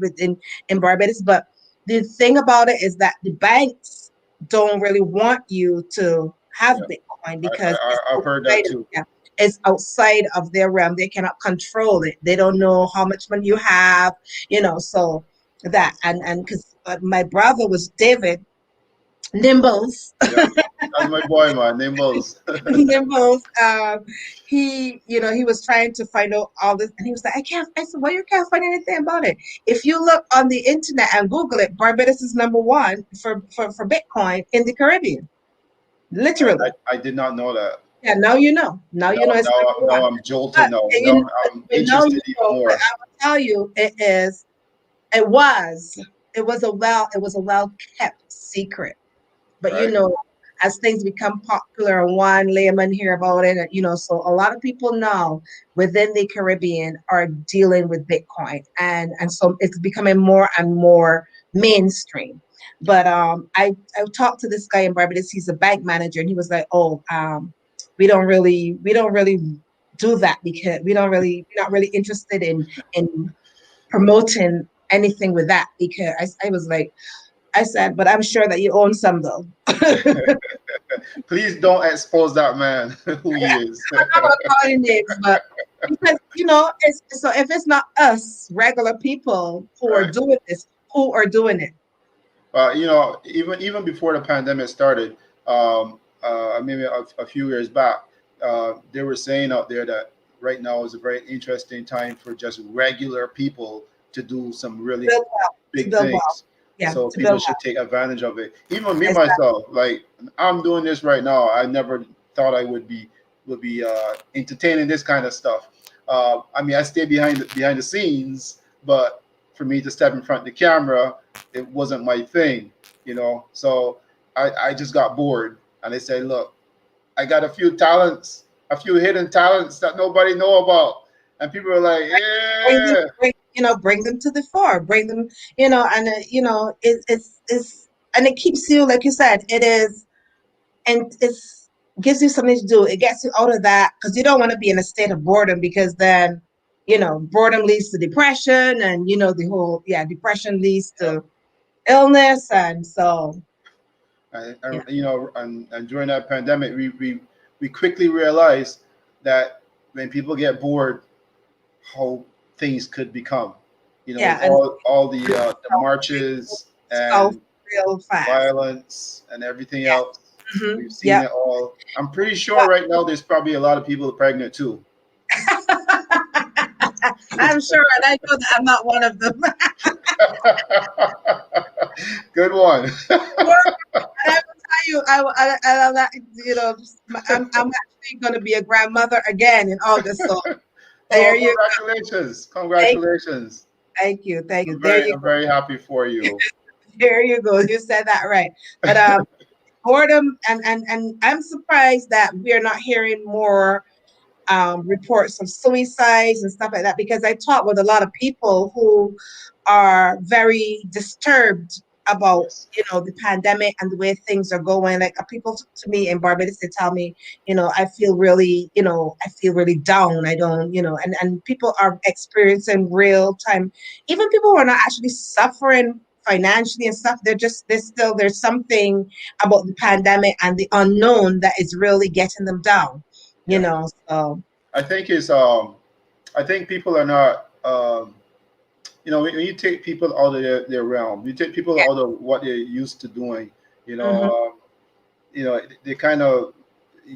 in Barbados. But the thing about it is that the banks don't really want you to have Yeah, Bitcoin I, because I've heard that too. yeah, it's outside of their realm. They cannot control it. They don't know how much money you have, so that and because my brother was David Nimbles. Yeah, that's my boy, man. Nimbles. Nimbles, he was trying to find out all this, and he was like, I said, well, you can't find anything about it. If you look on the internet and Google it, Barbados is number one for Bitcoin in the Caribbean, literally. I did not know that. Yeah, now you know it's number Now one. I'm jolted. But Now and I'm now you interested even know, but more. I will tell you, it was a well kept secret. But Right? as things become popular and one layman hear about it, so a lot of people now within the Caribbean are dealing with Bitcoin, and so it's becoming more and more mainstream. But I talked to this guy in Barbados. He's a bank manager, and he was like, "Oh, we don't really do that because we're not really interested in promoting anything with that because I was like." I said, but I'm sure that you own some though. Please don't expose that man who he is. I'm not gonna call any names, but because so if it's not us regular people who are Right. doing this, who are doing it? Even before the pandemic started, maybe a few years back, they were saying out there that right now is a very interesting time for just regular people to do some really Build wealth, to big build wealth. things. Yeah, So to people build should take advantage of it. Even me wealth. myself, like I'm doing this right now. I never thought I would be entertaining this kind of stuff. I mean, I stay behind the scenes, but for me to step in front of the camera, it wasn't my thing. So I just got bored, and they say, look, I got a few talents, a few hidden talents that nobody know about, and people are like, Bring, yeah. bring, bring them to the fore, bring them, and it's and it keeps you, like you said, it is, and it's gives you something to do. It gets you out of that because you don't want to be in a state of boredom because then, boredom leads to depression, and the whole depression leads Yep. to illness, and so yeah, And during that pandemic, we quickly realized that when people get bored, how things could become. With yeah, and all the marches so and real fast. violence and everything Yeah. else, we've seen Yep. it all. I'm pretty sure right now there's probably a lot of people pregnant too. I'm sure, and I know that I'm not one of them. Good one. And I will tell you, I I'm actually going to be a grandmother again in August. So there Oh, you congratulations! thank, Congratulations! thank you. There you I'm very happy for you. there you go. You said that right. But boredom, and I'm surprised that we are not hearing more reports of suicides and stuff like that because I talk with a lot of people who are very disturbed about Yes. the pandemic and the way things are going. Like people to me in Barbados, they tell me, I feel really down. I don't, and people are experiencing real time. Even people who are not actually suffering financially and stuff, there's something about the pandemic and the unknown that is really getting them down. Yeah. So I think it's I think people are not when you take people out of their realm, you take people yeah. out of what they're used to doing, you know, Hmm. um, they kind of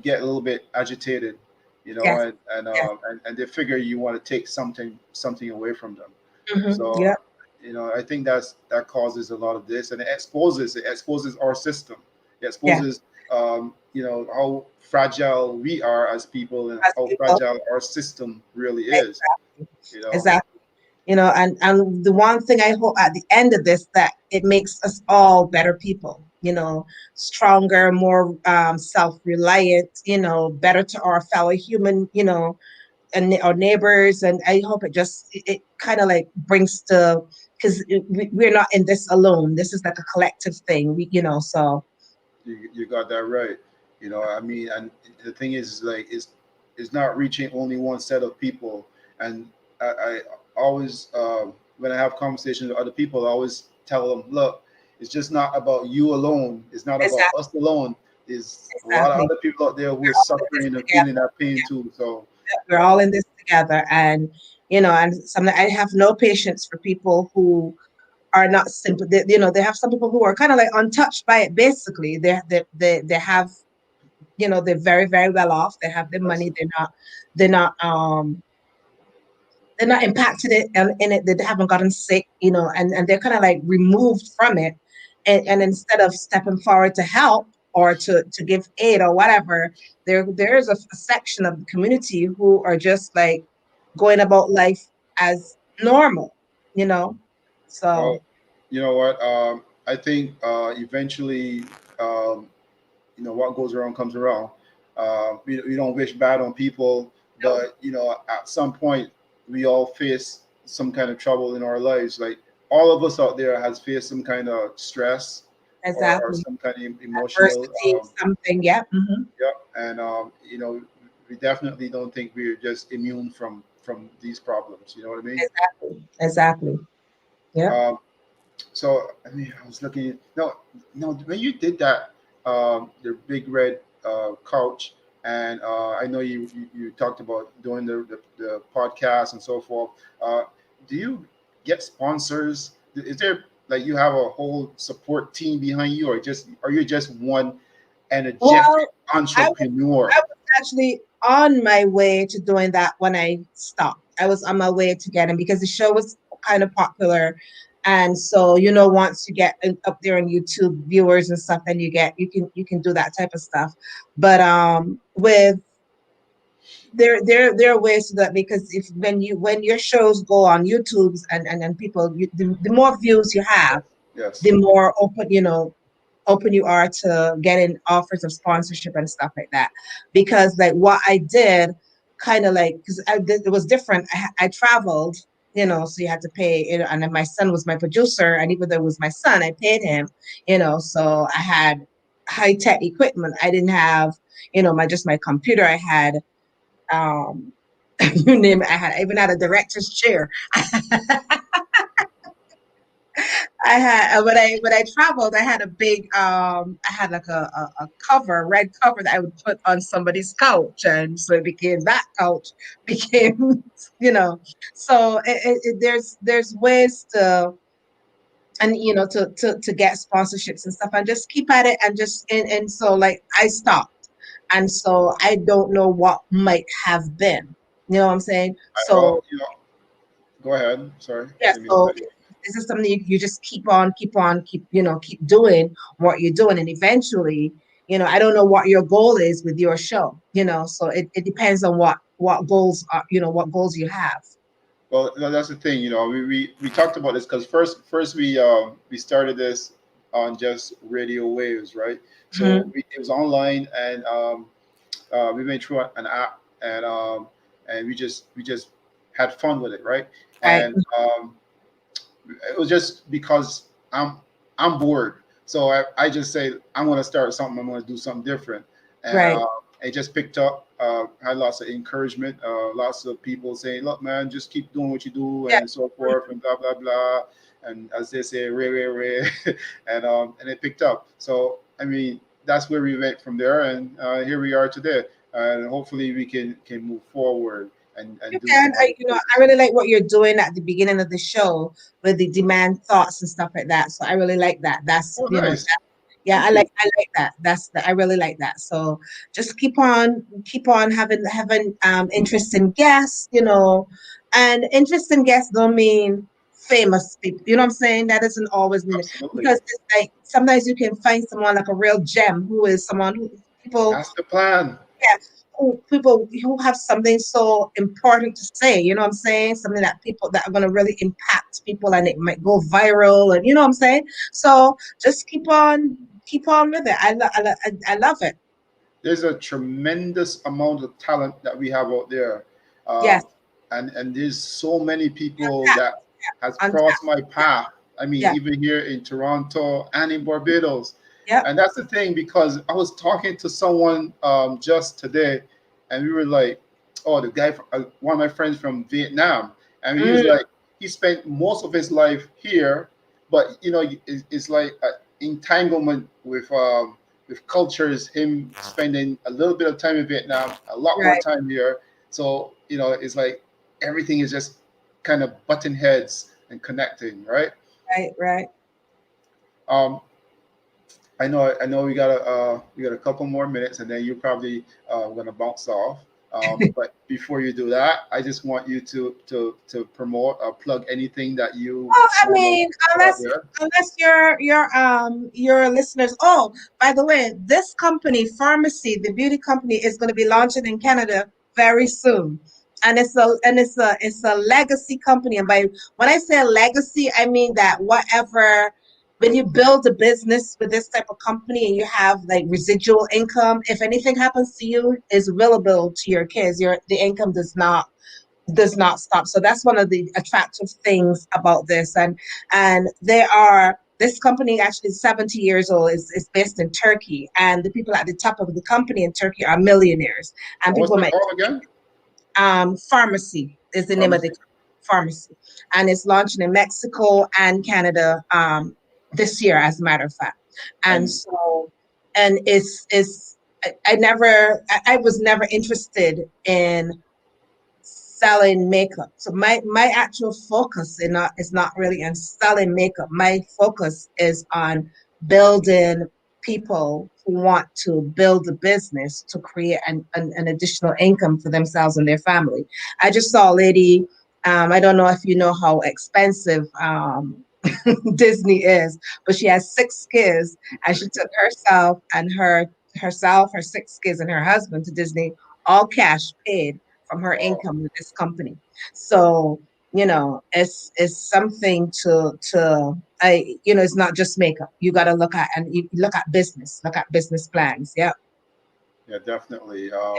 get a little bit agitated, Yes. Yes. and they figure you want to take something away from them. Yeah. So, I think that causes a lot of this, and it exposes our system. It Yeah. exposes how fragile we are as people and As how people. fragile our system really is. Exactly. You know, Exactly. And the one thing I hope at the end of this that it makes us all better people. Stronger, more self-reliant. Better to our fellow human. And our neighbors. And I hope it kind of like brings to because we're not in this alone. This is like a collective thing. So you got that right. I mean, and the thing is like it's not reaching only one set of people. And I always when I have conversations with other people, I always tell them, look, it's just not about you alone. It's not about exactly, us alone. There's a lot of exactly. other people out there who are All in this suffering and together. feeling that pain too. So, We're all in this together, and and something I have no patience for people who are not simple. They have some people who are kind of like untouched by it. Basically, they have they're very very well off. They have the that's, money. They're not they're not impacted in it. They haven't gotten sick. And they're kind of like removed from it. And instead of stepping forward to help or to give aid or whatever, there's a section of the community who are just like going about life as normal, you know. well, So you know what? I think eventually, um, what goes around comes around. We don't wish bad on people, no, but at some point we all face some kind of trouble in our lives. Like all of us out there has faced some kind of stress or exactly. some kind of emotional. Adversity, something. Yeah. Yeah, and we definitely don't think we're just immune from these problems. You know what I mean? Exactly. Exactly. Yeah. Um, So I mean, I was looking. No, no. When you did that, the big red couch, and I know you talked about doing the podcast and so forth. Do you get sponsors? Is there like you have a whole support team behind you, or are you just one energetic Well, I entrepreneur? I was actually on my way to doing that when I stopped. I was on my way to getting because the show was kind of popular. And so, once you get up there on YouTube viewers and stuff, then you can do that type of stuff. But with there are ways to that because if when your shows go on YouTube's and people the more views you have, the Yes. more open you are to getting offers of sponsorship and stuff like that. Because like what I did, kind of like because it was different. I traveled so you had to pay, and then my son was my producer, and even though it was my son, I paid him, so I had high tech equipment. I didn't have, my computer. I had, um, you name it. I even had a director's chair. I had when I traveled, I had a big I had like a cover, red cover that I would put on somebody's couch, and so it became that couch became you know. So there's ways to, and to get sponsorships and stuff, and just keep at it, and just and so like I stopped, and so I don't know what might have been. You know what I'm saying? Well, So go ahead. Sorry, yeah, didn't mean to so cut you. this is something you just keep doing what you're doing. And eventually, I don't know what your goal is with your show, so it depends on what goals are, what goals you have. Well, no, that's the thing. We talked about this because first we started this on just radio waves, right? So Mhm. it was online, and we went through an app, and we just had fun with it, right? Right, And it was just because I'm bored, so I just say I'm going to start something. I'm going to do something different, and right. it just picked up. Had lots of encouragement, lots of people saying, "Look, man, just keep doing what you do," Yeah. and so forth, and blah blah blah. And as they say, ray, and it picked up. So I mean, that's where we went from there, and here we are today. And hopefully, we can move forward and You do can. some other I things. really like what you're doing at the beginning of the show with the demand thoughts and stuff like that. So I really like that. That's Oh, nice. yeah, Thank you. I like that. I really like that. So just keep on having interesting guests, and interesting guests don't mean famous people. You know what I'm saying? That doesn't always mean it, Absolutely. because it's like sometimes you can find someone like a real gem who is someone who people, That's the plan. yeah, people who have something so important to say, you know what I'm saying? Something that people that are going to really impact people, and it might go viral, and you know what I'm saying? So just keep on with it. I love it. There's a tremendous amount of talent that we have out there, Yes. um, and there's so many people Untapped, that has crossed untapped. my path. I mean, Yeah. even here in Toronto and in Barbados, Yep. and that's the thing because I was talking to someone just today, and we were like, "Oh, the guy, from, one of my friends from Vietnam," and he was Mm, like, he spent most of his life here, but it's like an entanglement with cultures, him spending a little bit of time in Vietnam, a lot more right, time here. So, it's like everything is just kind of button heads and connecting, right? right. Um, I know we got a couple more minutes, and then you're probably gonna bounce off. But before you do that, I just want you to promote plug anything that you Well, I want to mean, put out there. unless your listeners. Oh, by the way, this company, Pharmacy, the beauty company, is going to be launching in Canada very soon, and it's a legacy company. And by when I say legacy, I mean that whatever. When you build a business with this type of company and you have like residual income, if anything happens to you, is willable to your kids. The income does not stop. So that's one of the attractive things about this. And this company actually is 70 years old, is based in Turkey. And the people at the top of the company in Turkey are millionaires. And And what's people it might called again? Pharmacy is the name of the Pharmacy. pharmacy. And it's launching in Mexico and Canada this year, as a matter of fact. And And so and it's I was never interested in selling makeup. So my actual focus is not really on selling makeup. My focus is on building people who want to build a business to create an additional income for themselves and their family. I just saw a lady. I don't know if you know how expensive Disney is, but she has 6 kids, and she took her 6 kids, and her husband to Disney, all cash paid from her wow, income with this company. So, it's something it's not just makeup. You got to look at, and you look at business plans. Yeah. yeah, definitely. Yeah,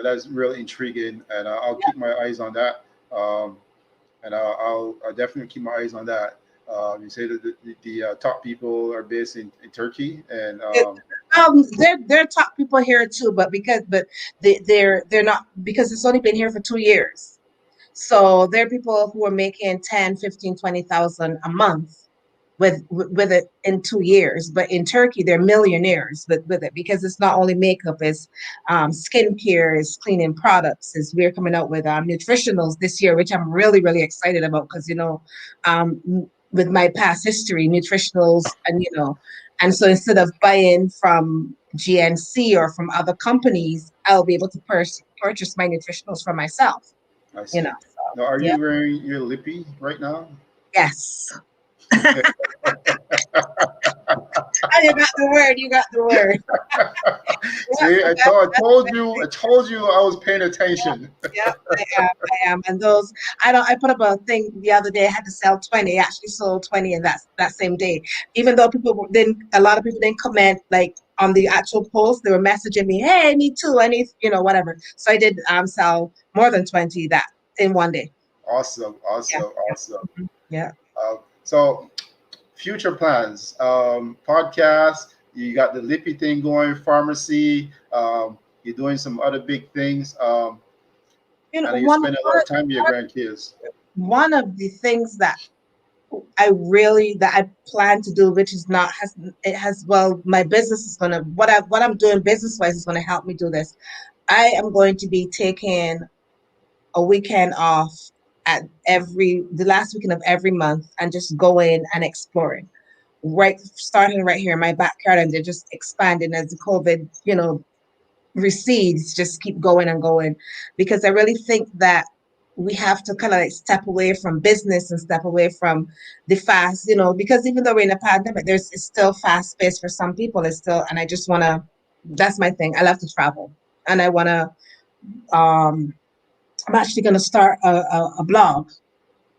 that's really intriguing, and I'll keep my eyes on that. and I'll definitely keep my eyes on that. You say that the top people are based in Turkey, and They're top people here too, but they're not, because it's only been here for 2 years. So there are people who are making 10, 15, 20,000 a month with it in 2 years. But in Turkey, they're millionaires with it, because it's not only makeup, it's skincare, it's cleaning products. Is we're coming out with nutritionals this year, which I'm really, really excited about, because um, with my past history, nutritionals, and so instead of buying from GNC or from other companies, I'll be able to purchase my nutritionals for myself. I You know, see. so Now, are yeah, you wearing your lippy right now? yes. Oh, you got the word. You got the word. Yep, See, I told you I was paying yep, attention. yep. I am. I am. And those, I don't. I put up a thing the other day. I had to sell 20. I actually sold 20 in that same day. Even though didn't, a lot of people didn't comment like on the actual post. They were messaging me, "Hey, me too. I need, whatever." So I did sell more than 20 that in one day. Awesome, Yeah, awesome, yeah, awesome. yeah. So future plans, podcast. You got the lippy thing going, pharmacy. You're doing some other big things, and you're One spending a lot of time with your grandkids. one of the things that I plan to do, which is not has it has well, my business is gonna what I'm doing business wise is gonna help me do this. I am going to be taking a weekend off at every the last weekend of every month and just going and exploring. Right, starting right here in my backyard, and they're just expanding as the COVID, recedes, just keep going and going, because I really think that we have to kind of like step away from business and step away from the fast, because even though we're in a pandemic, it's still fast paced for some people. It's still, and I just want to, that's my thing. I love to travel, and I want to, um, I'm actually going to start a blog,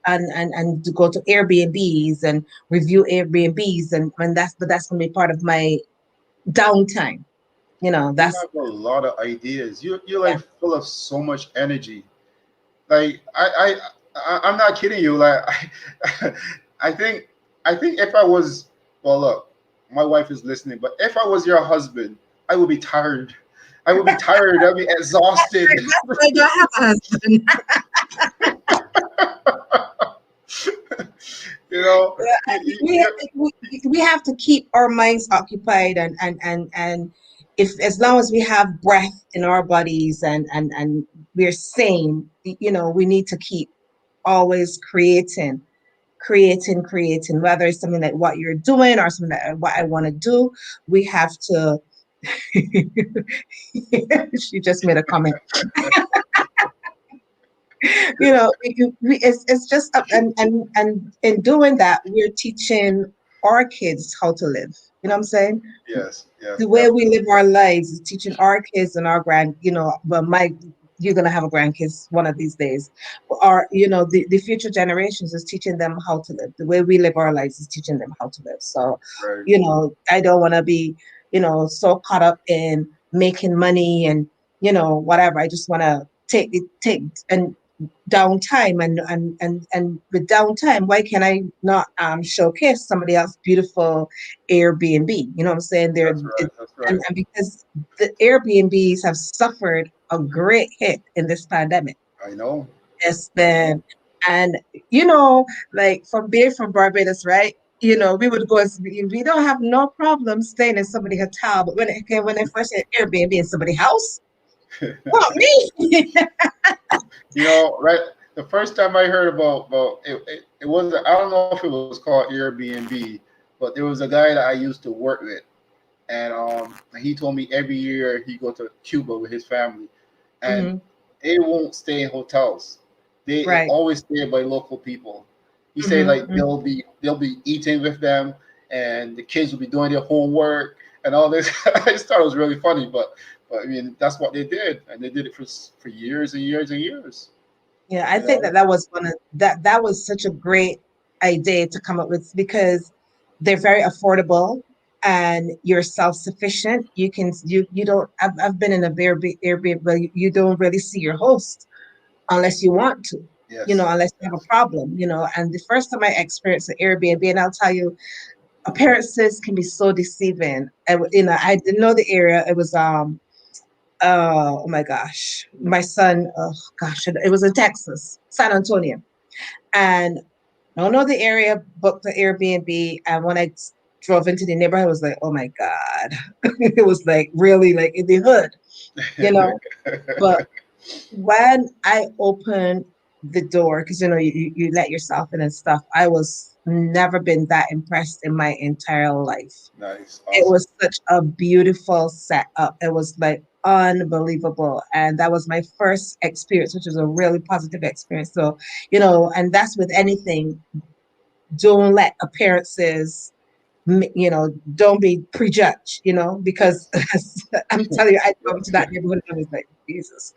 and to go to Airbnbs and review Airbnbs, and that's going to be part of my downtime. You That's, have a lot of ideas. You're yeah. like full of so much energy. Like I'm not kidding you. Like I think if I was, well, look, my wife is listening, but if I was your husband, I would be tired. I would be tired. I'd be exhausted. That's why I don't have a husband. you know, Yeah, we have to keep our minds occupied, and if as long as we have breath in our bodies, and we're sane, we need to keep always creating, whether it's something like what you're doing or something like what I want to do. We have to. She just made a comment. It's just and in doing that, we're teaching our kids how to live. You know what I'm saying? yes, yes, The way we definitely. live our lives is teaching our kids and our well, you're gonna have a grandkids one of these days. Or, the future generations is teaching them how to live. The way we live our lives is teaching them how to live. So, Right. I don't want to be, so caught up in making money and, whatever. I just want to take and downtime, and with downtime, why can I not showcase somebody else's beautiful Airbnb? You know what I'm saying? That's right. That's right. And because the Airbnbs have suffered a great hit in this pandemic. I know. It's I know. been, and like from being from Barbados, right? We would go, we don't have no problem staying in somebody's hotel, but when I first said Airbnb in somebody's house, not me. Right? The first time I heard about it was, I don't know if it was called Airbnb, but there was a guy that I used to work with, and he told me every year he go to Cuba with his family, and Mhm. they won't stay in hotels. They Right. always stay by local people. He said Hmm. like they'll be eating with them, and the kids will be doing their homework and all this. I just thought it was really funny, but I mean that's what they did, and they did it for years and years and years. Yeah, I You think know, that was that was such a great idea to come up with, because they're very affordable and you're self-sufficient. You don't. I've been in a Airbnb where you don't really see your host unless you want to. Yes. unless you have a Yes. problem, And the first time I experienced an Airbnb, and I'll tell you, appearances can be so deceiving. I didn't know the area. It was oh my gosh, my son, oh gosh, it was in Texas, San Antonio, and I don't know the area, booked the Airbnb, and when I drove into the neighborhood, I was like, oh my God, it was like really like in the hood, you know. But when I opened the door, because you let yourself in and stuff, I was never been that impressed in my entire life. Nice. It Awesome. was such a beautiful setup. It was like unbelievable. And that was my first experience, which was a really positive experience. So, and that's with anything. Don't let appearances, don't be prejudged, because Yes. I'm telling you, I come to Yeah. that neighborhood and I was like, Jesus.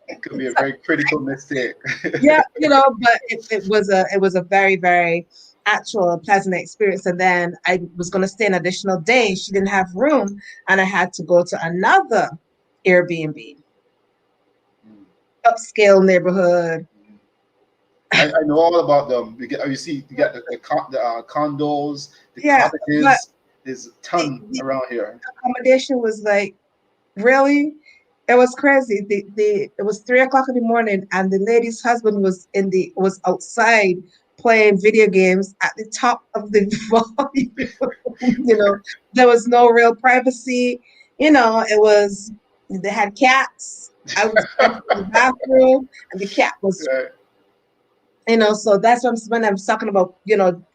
It could be a very critical mistake. Yeah, but it was a very, very actual pleasant experience. And then I was going to stay an additional day. She didn't have room, and I had to go to another Airbnb, Mm. upscale neighborhood. I know all about them. You see, you get the condos, the Yeah, but cottages. There's a ton the around here. accommodation was like, really? It was crazy. It was 3 o'clock in the morning, and the lady's husband was outside playing video games at the top of the volume. There was no real privacy. It was they had cats. I was trying to go to the bathroom, and the cat was, Right. so that's when I'm talking about,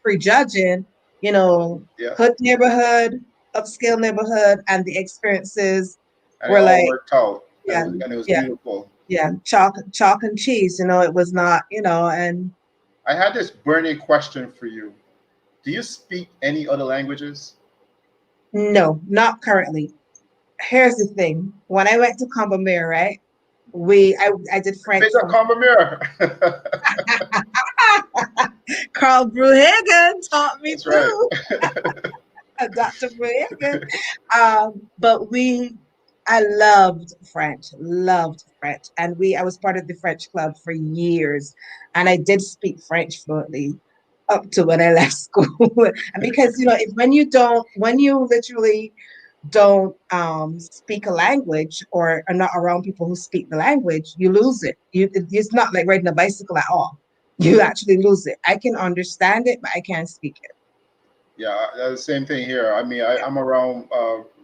prejudging, you know, Yes. hood neighborhood, upscale neighborhood, and the experiences And it were all like, worked out, yeah, and it was yeah, beautiful. yeah, chalk and cheese, it was not, and I had this burning question for you. Do you speak any other languages? no, not currently. Here's the thing. When I went to Combermere, right? I did French Big up from Combermere. Carl Bruhagen taught me That's right. too. Dr. Bruhagen. But I loved French. And I was part of the French club for years. And I did speak French fluently up to when I left school. And because, when you literally don't speak a language or are not around people who speak the language, you lose it. It's not like riding a bicycle at all. You actually lose it. I can understand it, but I can't speak it. Yeah, that's the same thing here. I mean, I'm around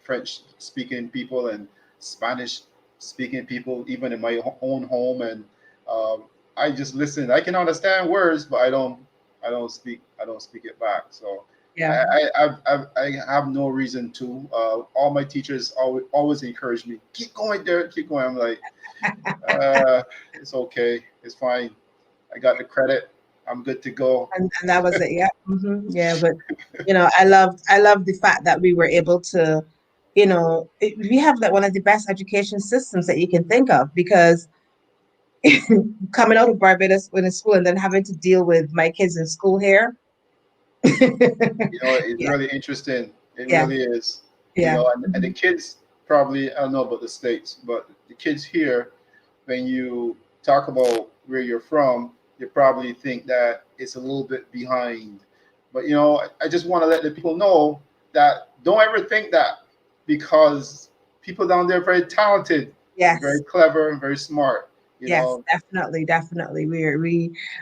French speaking people and Spanish speaking people, even in my own home, and um, I just listen. I can understand words, but I don't speak it back. So Yeah. I have no reason to. All my teachers always encourage me, keep going there, keep going. I'm like, it's okay, it's fine. I got the credit. I'm good to go. And that was it. Yeah. Yeah. But I loved the fact that we were able to, we have like one of the best education systems that you can think of, because coming out of Barbados in school and then having to deal with my kids in school here. You know, it's Yeah. really interesting. It Yeah. really is. You Yeah. know, and the kids probably, I don't know about the States, but the kids here, when you talk about where you're from, you probably think that it's a little bit behind. But, I just want to let the people know that don't ever think that, because people down there are very talented and Yes. very clever and very smart. You Yes, know, definitely, definitely.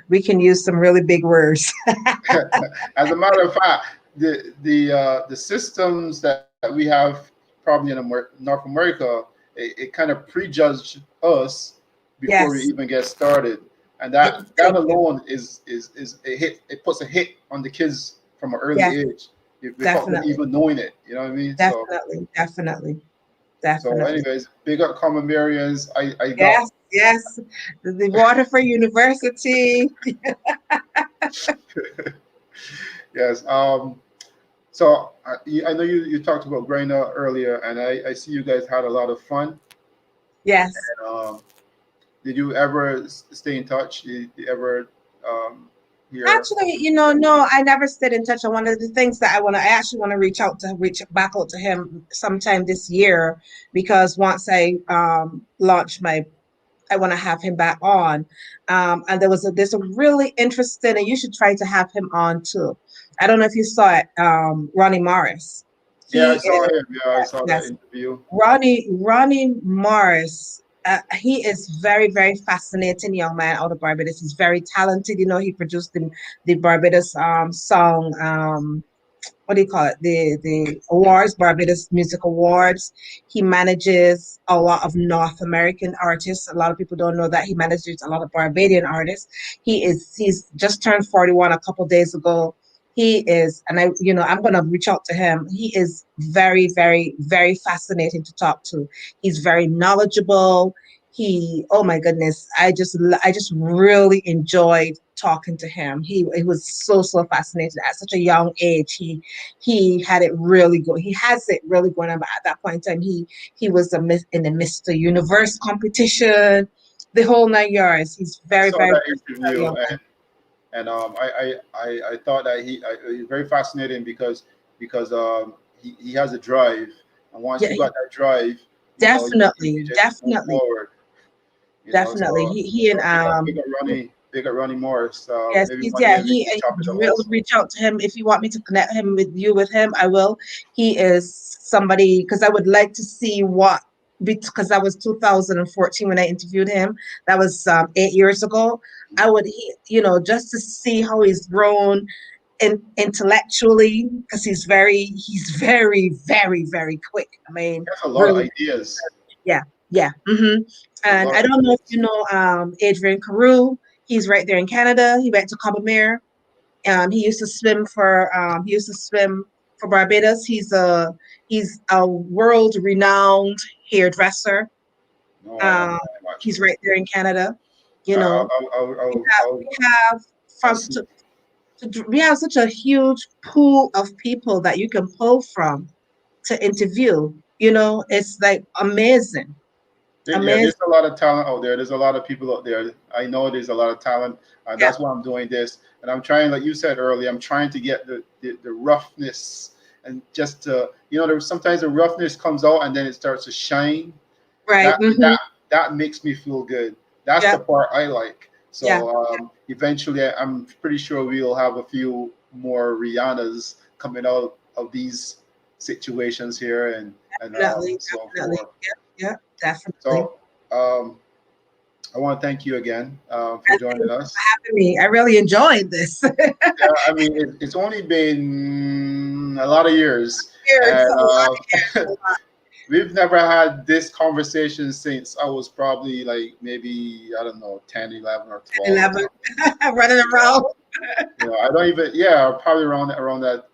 We can use some really big words. as a matter of fact, the systems that we have probably in North America, it kind of prejudge us before we Yes. even get started, and Yes, that thank you. alone is a hit. It puts a hit on the kids from an early Yes, age without them definitely. even knowing it. You know what I mean? Definitely, definitely, So definitely. anyways, big up Common Marians. I got Yes, yes. The Waterford University. yes. So I know you talked about Graina earlier, and I see you guys had a lot of fun. Yes. Um, did you ever stay in touch? Did you ever hear? Actually, no, I never stayed in touch. And one of the things that I actually want to reach back out to him sometime this year, because once I launch my I want to have him back on. And there's a really interesting, and you should try to have him on too. I don't know if you saw it, Ronnie Morris. Yeah, He I saw is, him. Yeah, I saw that yes, interview. Ronnie Morris. He is very, very fascinating young man out of Barbados. He's very talented. You know, he produced the Barbados song, what do you call it? The awards, Barbados Music Awards. He manages a lot of North American artists. A lot of people don't know that he manages a lot of Barbadian artists. He's just turned 41 a couple days ago. He is, and I'm gonna reach out to him. He is very, very, very fascinating to talk to. He's very knowledgeable. Oh my goodness, I just really enjoyed talking to him. He was so fascinated at such a young age. He had it really good. He has it really going on. But at that point in time, he was in the Mr. Universe competition, the whole 9 yards. He's I very, saw very that versatile interview, young man. and I thought that he's very fascinating because he has a drive, and once Yeah, you got that drive, you definitely, just move definitely, forward. definitely. So He and big up Ronnie Morris. yes, Maybe he's one yeah. day we can chop it up Will also. reach out to him if you want me to connect him with him. I will. He is somebody because I would like to see what because that was 2014 when I interviewed him. That was 8 years ago. Just to see how he's grown intellectually because he's very very quick. I mean, He has a lot of really, ideas. yeah, yeah. A And lot I of don't know if you ideas. know Adrian Carew. He's right there in Canada. He went to Cobomere. He used to swim for Barbados. He's a world renowned hairdresser. No, I don't Um, know him he's actually. right there in Canada. You I'll know, I'll I'll, we I'll, have I'll, we have I'll from see. we have such a huge pool of people that you can pull from to interview. It's like amazing, Yeah, amazing. there's a lot of talent out there. There's a lot of people out there. I know there's a lot of talent. Yeah, That's why I'm doing this, and I'm trying, like you said earlier, I'm trying to get the roughness and just to, there's sometimes the roughness comes out and then it starts to shine. right. That that that makes me feel good. That's Yeah, the part I like. yeah, So eventually, I'm pretty sure we'll have a few more Rihannas coming out of these situations here and definitely, so definitely. forth. Yeah, yeah, definitely. So um, I want to thank you again for And thank joining you for us. having me. I really enjoyed this. Yeah, I mean, it's only been a lot of years, It's a and lot of years, a lot. we've never had this conversation since I was probably like maybe, I don't know, 10, 11, or 12 or 11 something. running around. I don't even, yeah, probably around that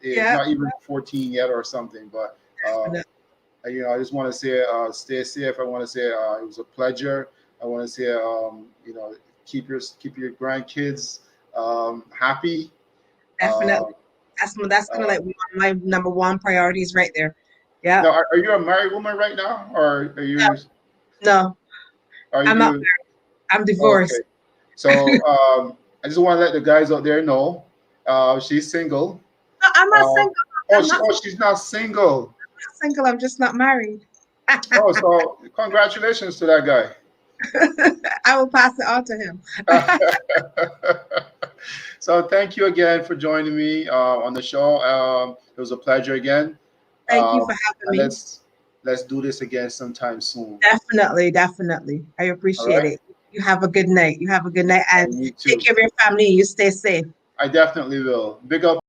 age, Yeah, not even 14 yet or something. But I just want to say, stay safe. I want to say it was a pleasure. I want to say, keep your grandkids happy. Uh, definitely. That's kind of uh, like one of my number one priorities right there. Yeah. now, are you a married woman right now, or No, are I'm not. you I'm okay? divorced. So I just want to let the guys out there know she's single. No, I'm not Uh, single. I'm not she's not single. single. I'm just not married. Oh, so congratulations to that guy. I will pass it on to him. So thank you again for joining me on the show. It was a pleasure again, Thank you um, for having and me. let's do this again sometime soon. Definitely, definitely. I All appreciate right, it. You have a good night. You have a good night and and you take too. care of your family and you stay safe. I definitely will. Big up.